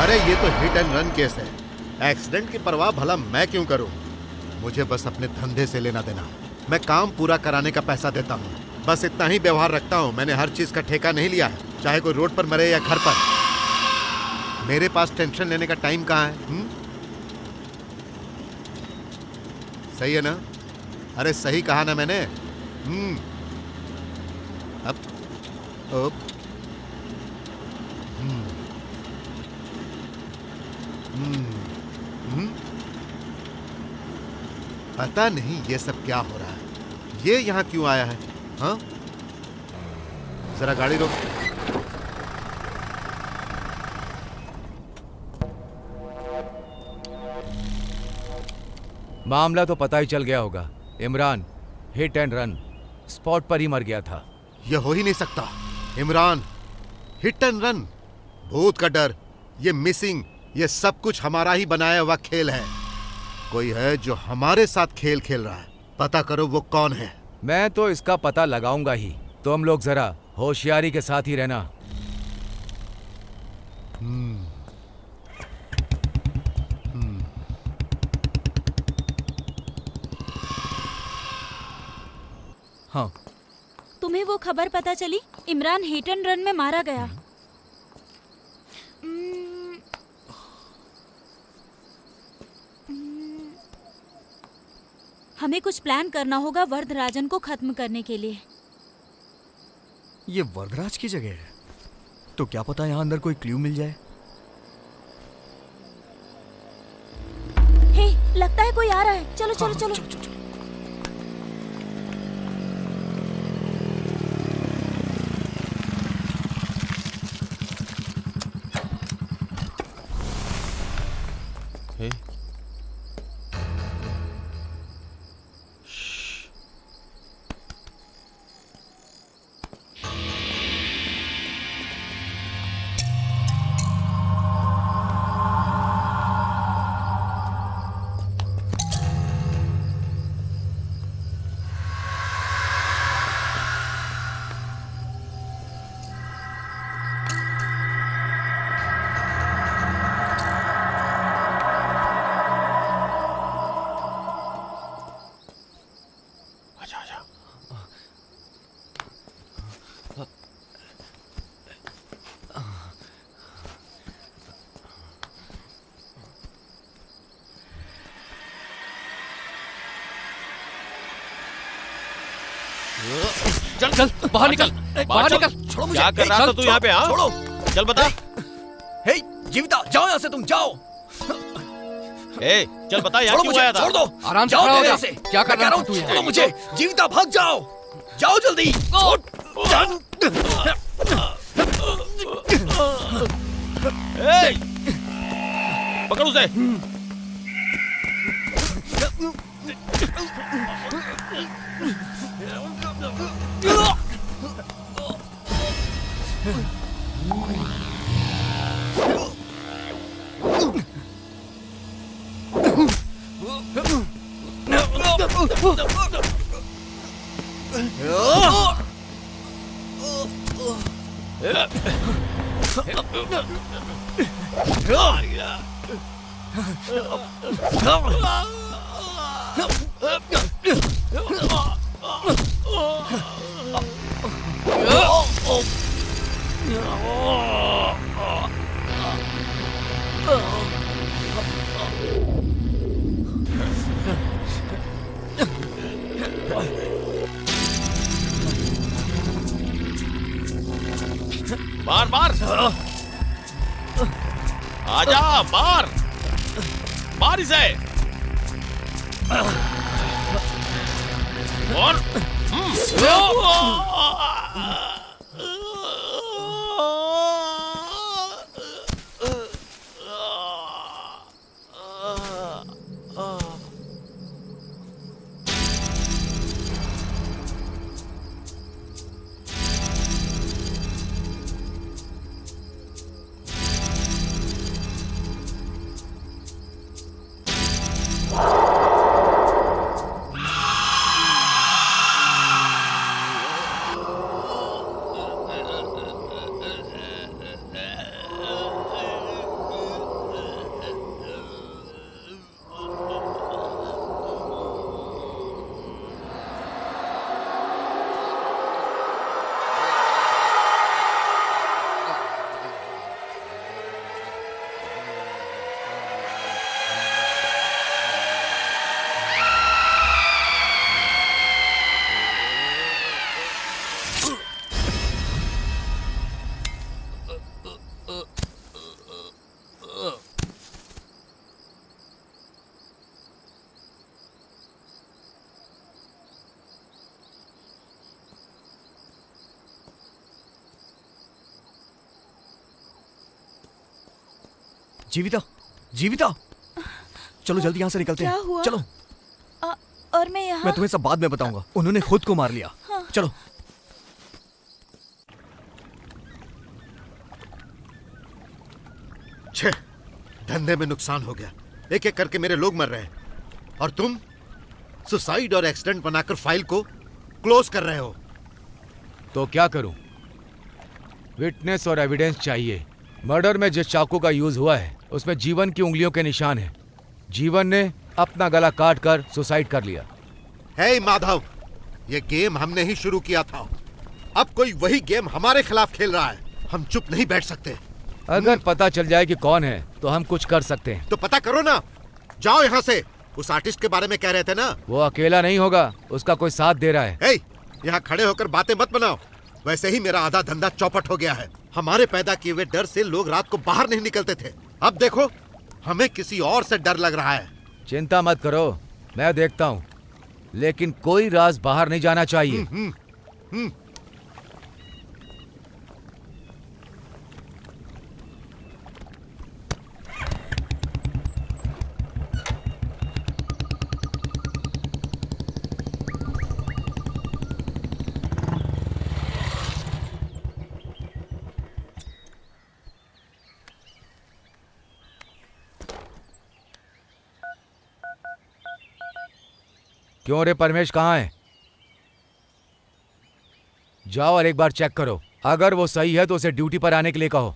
अरे ये तो हिट एंड रन केस है। एक्सीडेंट की परवाह भला मैं क्यों करूं? मुझे बस अपने धंधे से लेना देना। मैं काम पूरा कराने का पैसा देता हूं, बस इतना ही व्यवहार रखता हूं। मैंने हर चीज का ठेका नहीं लिया है, चाहे कोई रोड पर मरे या घर पर। मेरे पास टेंशन लेने का टाइम कहाँ है? सही है ना? अरे सही कहा ना मैंने? अब पता नहीं ये सब क्या हो रहा है। ये यहाँ क्यों आया है? हाँ, जरा गाड़ी रोक। मामला तो पता ही चल गया होगा। Imran hit and run spot पर ही मर गया था। यह हो ही नहीं सकता। इमरान हिट एंड रन, भूत का डर, ये मिसिंग, ये सब कुछ हमारा ही बनाया हुआ खेल है। कोई है जो हमारे साथ खेल खेल रहा है। पता करो वो कौन है। मैं तो इसका पता लगाऊंगा ही। तुम लोग जरा होशियारी के साथ ही रहना। हाँ, तुम्हें वो खबर पता चली? इमरान हिट एंड रन में मारा गया। हमें कुछ प्लान करना होगा वरदराजन को खत्म करने के लिए। ये वरदराज की जगह है, तो क्या पता यहाँ अंदर कोई क्लू मिल जाए। हे, लगता है कोई आ रहा है। चलो चलो चलो, चलो। हे, आजा आजा। चल चल बाहर निकल, बाहर निकल। छोड़ो मुझे। क्या कर रहा था तू यहाँ पे? हाँ, छोड़ो। चल बता। हे जीविता, जाओ यहाँ से, तुम जाओ। ए, चल बता यहाँ छोड़ो क्यों मुझे, आया था? छोड़ दो। आराम से जाओ खड़ा हो मेरे जा। से। क्या कर मैं कह रहा हूँ, तू यहाँ? छोड़ो मुझे। जीविता भाग जाओ, जाओ जल्दी। छोड़। ए, पकड़ उसे। मार मार, आजा, मार मार इसे। और जीविता, जीविता, चलो जल्दी यहाँ से निकलते क्या हैं। हुआ? चलो, और मैं यहाँ। मैं तुम्हें सब बाद में बताऊंगा। उन्होंने खुद को मार लिया। चलो। छे, धंधे में नुकसान हो गया। एक एक करके मेरे लोग मर रहे हैं और तुम सुसाइड और एक्सीडेंट बनाकर फाइल को क्लोज कर रहे हो। तो क्या करूं? विटनेस और एविडेंस चाहिए। मर्डर में जिस चाकू का यूज हुआ है उसमें जीवन की उंगलियों के निशान हैं। जीवन ने अपना गला काट कर सुसाइड कर लिया। हे माधव, ये गेम हमने ही शुरू किया था। अब कोई वही गेम हमारे खिलाफ खेल रहा है। हम चुप नहीं बैठ सकते। अगर पता चल जाए कि कौन है तो हम कुछ कर सकते हैं। तो पता करो ना। जाओ यहाँ से। उस आर्टिस्ट के बारे में कह रहे थे ना? वो अकेला नहीं होगा, उसका कोई साथ दे रहा है। हे, यहाँ खड़े होकर बातें मत बनाओ। वैसे ही मेरा आधा धंधा चौपट हो गया है। हमारे पैदा किए हुए डर से लोग रात को बाहर नहीं निकलते थे। अब देखो, हमें किसी और से डर लग रहा है। चिंता मत करो, मैं देखता हूँ, लेकिन कोई राज बाहर नहीं जाना चाहिए। क्यों रे परमेश, कहाँ है? जाओ और एक बार चेक करो। अगर वो सही है तो उसे ड्यूटी पर आने के लिए कहो।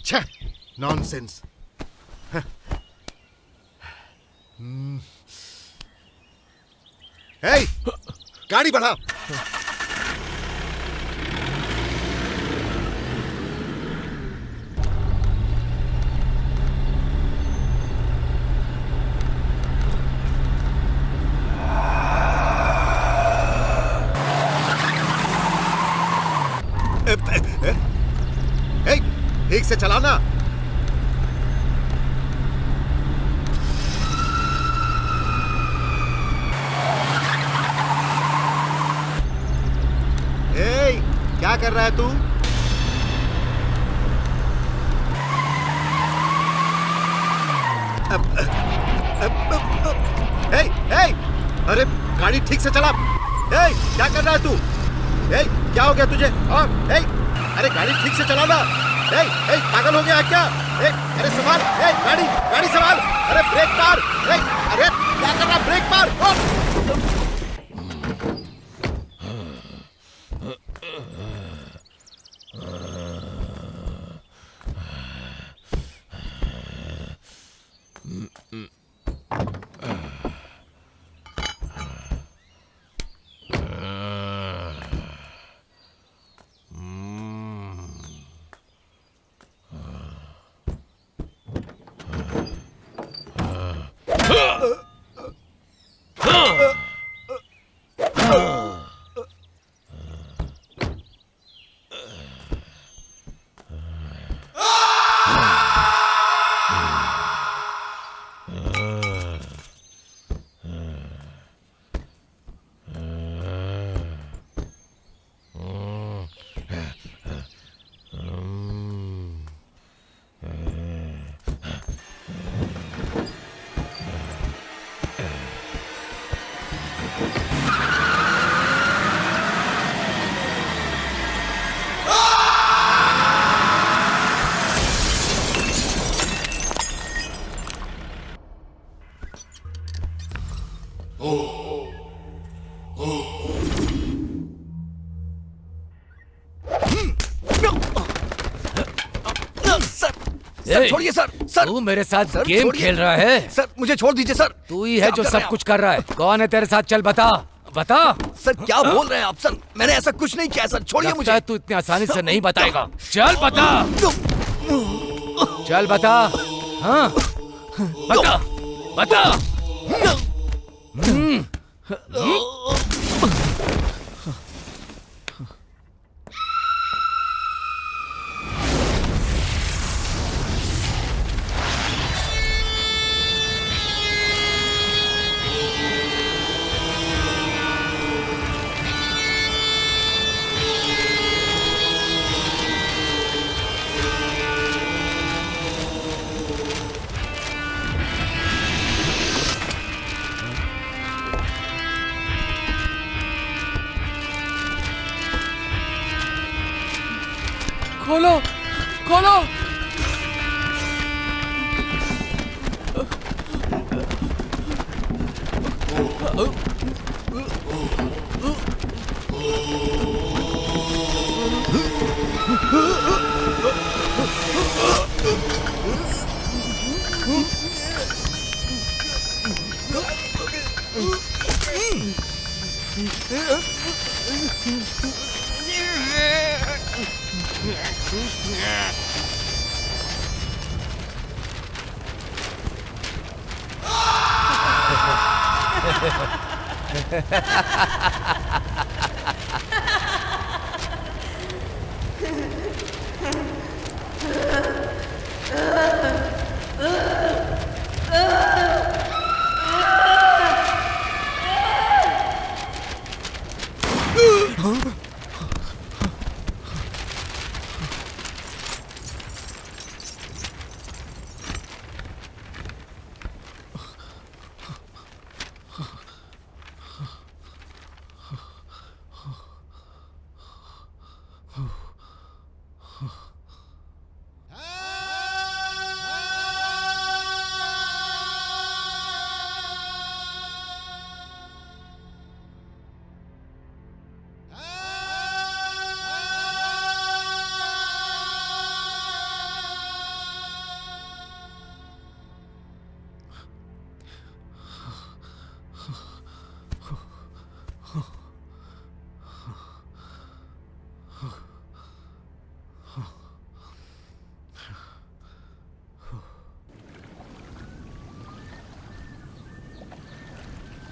छे, नॉनसेंस। हे, गाड़ी बढ़ा। ठीक से चलाना। क्या कर रहा है तू? अरे गाड़ी ठीक से चला। क्या कर रहा है तू? क्या हो गया तुझे? अरे गाड़ी ठीक से चलाना। पागल हो गया क्या? अरे संभाल। गाड़ी संभाल। अरे ब्रेक मार। अरे क्या कर रहा? ब्रेक मार। सर छोड़िए सर। सर तू मेरे साथ सर, गेम छोड़िए। खेल रहा है? सर मुझे छोड़ दीजिए सर। तू ही है क्या जो कर रहे सब हैं कुछ कर रहा है। कौन है तेरे साथ? चल बता बता। सर क्या बोल रहे हैं आप? सर मैंने ऐसा कुछ नहीं किया सर, छोड़िए लगता मुझे। है तू इतनी आसानी से नहीं बताएगा। चल बता, चल बता। हाँ बता बता।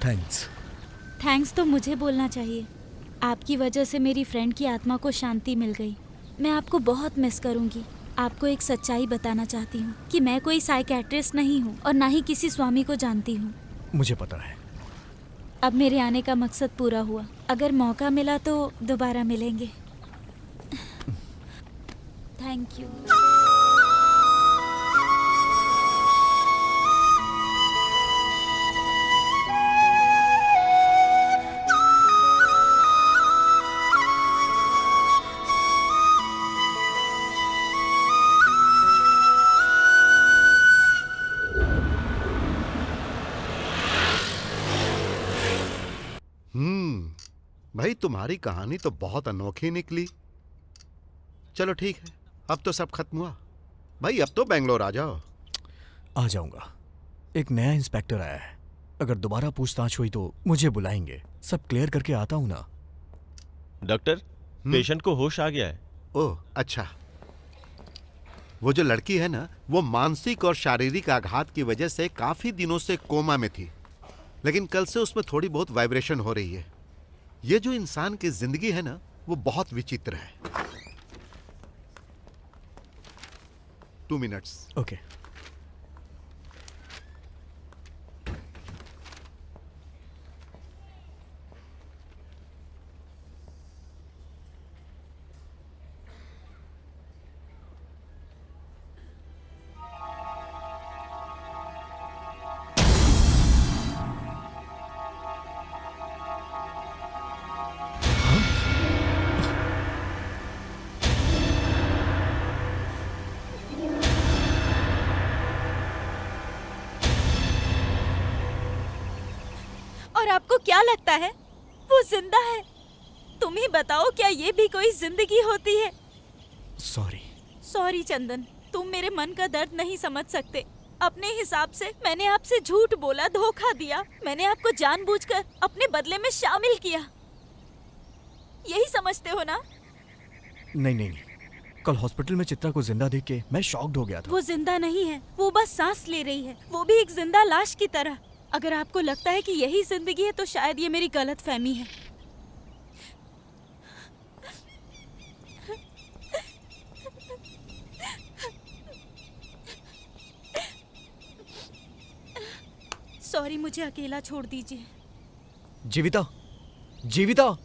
थैंक्स। थैंक्स तो मुझे बोलना चाहिए। आपकी वजह से मेरी फ्रेंड की आत्मा को शांति मिल गई। मैं आपको बहुत मिस करूंगी। आपको एक सच्चाई बताना चाहती हूँ कि मैं कोई साइकेट्रिस्ट नहीं हूँ और ना ही किसी स्वामी को जानती हूँ। मुझे पता है। अब मेरे आने का मकसद पूरा हुआ। अगर मौका मिला तो दोबारा मिलेंगे। Thank you. भाई तुम्हारी कहानी तो बहुत अनोखी निकली। चलो ठीक है, अब तो सब खत्म हुआ। भाई अब तो बेंगलोर आ जाओ। आ जाऊंगा। एक नया इंस्पेक्टर आया है। अगर दोबारा पूछताछ हुई तो मुझे बुलाएंगे। सब क्लियर करके आता हूं ना। डॉक्टर, पेशेंट को होश आ गया है। ओह अच्छा। वो जो लड़की है ना, वो मानसिक और शारीरिक आघात की वजह से काफी दिनों से कोमा में थी, लेकिन कल से उसमें थोड़ी बहुत वाइब्रेशन हो रही है। ये जो इंसान की जिंदगी है ना, वो बहुत विचित्र है। 2 मिनट्स। ओके। और आपको क्या लगता है वो जिंदा है? तुम ही बताओ, क्या ये भी कोई जिंदगी होती है? सॉरी। सॉरी चंदन, तुम मेरे मन का दर्द नहीं समझ सकते। अपने हिसाब से मैंने आपसे झूठ बोला, धोखा दिया। मैंने आपको जानबूझकर अपने बदले में शामिल किया। यही समझते हो ना? नहीं नहीं नहीं। कल हॉस्पिटल में चित्रा को जिंदा देख के मैं शॉक्ड हो गया था। वो जिंदा नहीं है, वो बस सांस ले रही है, वो भी एक जिंदा लाश की तरह। अगर आपको लगता है कि यही जिंदगी है तो शायद ये मेरी गलतफहमी है। सॉरी, मुझे अकेला छोड़ दीजिए। जीविता, जीविता।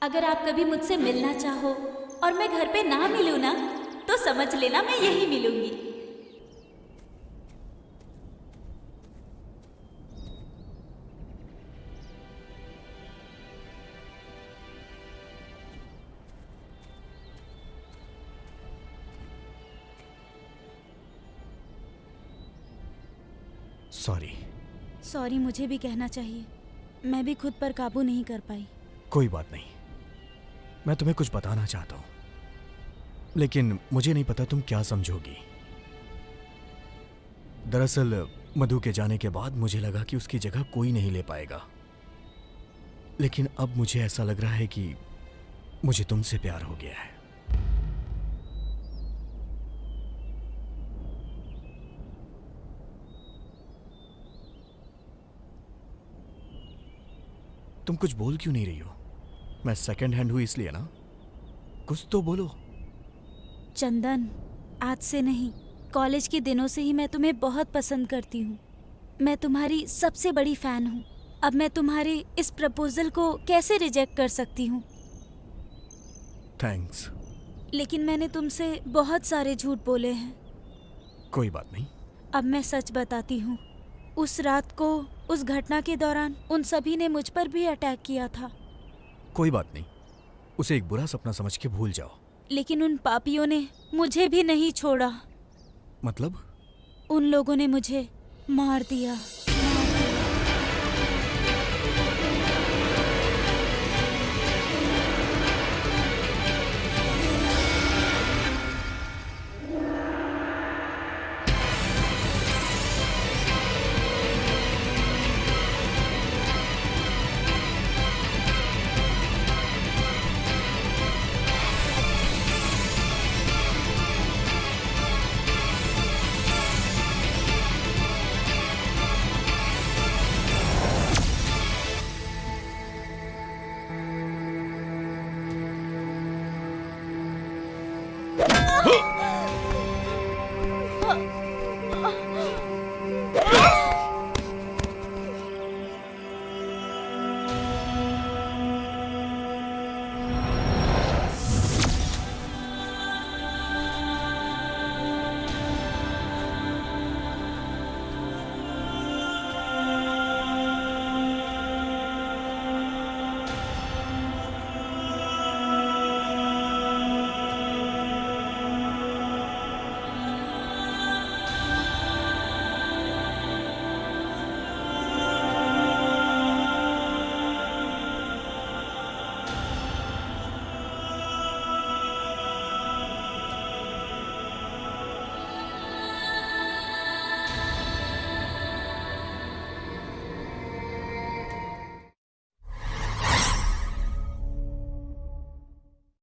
अगर आप कभी मुझसे मिलना चाहो और मैं घर पे ना मिलूँ ना, तो समझ लेना मैं यही मिलूंगी। सॉरी। सॉरी मुझे भी कहना चाहिए, मैं भी खुद पर काबू नहीं कर पाई। कोई बात नहीं, मैं तुम्हें कुछ बताना चाहता हूं, लेकिन मुझे नहीं पता तुम क्या समझोगी। दरअसल मधु के जाने के बाद मुझे लगा कि उसकी जगह कोई नहीं ले पाएगा, लेकिन अब मुझे ऐसा लग रहा है कि मुझे तुमसे प्यार हो गया है। तुम कुछ बोल क्यों नहीं रही हो? मैं सेकंड हैंड हुई इसलिए ना? कुछ तो बोलो। चंदन, आज से नहीं, कॉलेज के दिनों से ही मैं तुम्हें बहुत पसंद करती हूँ। मैं तुम्हारी सबसे बड़ी फैन हूँ। अब मैं तुम्हारे इस प्रपोजल को कैसे रिजेक्ट कर सकती हूँ? थैंक्स। लेकिन मैंने तुमसे बहुत सारे झूठ बोले हैं। कोई बात नहीं। अब मैं सच बताती हूँ। उस रात को, उस घटना के दौरान उन सभी ने मुझ पर भी अटैक किया था। कोई बात नहीं, उसे एक बुरा सपना समझ के भूल जाओ। लेकिन उन पापियों ने मुझे भी नहीं छोड़ा। मतलब? उन लोगों ने मुझे मार दिया।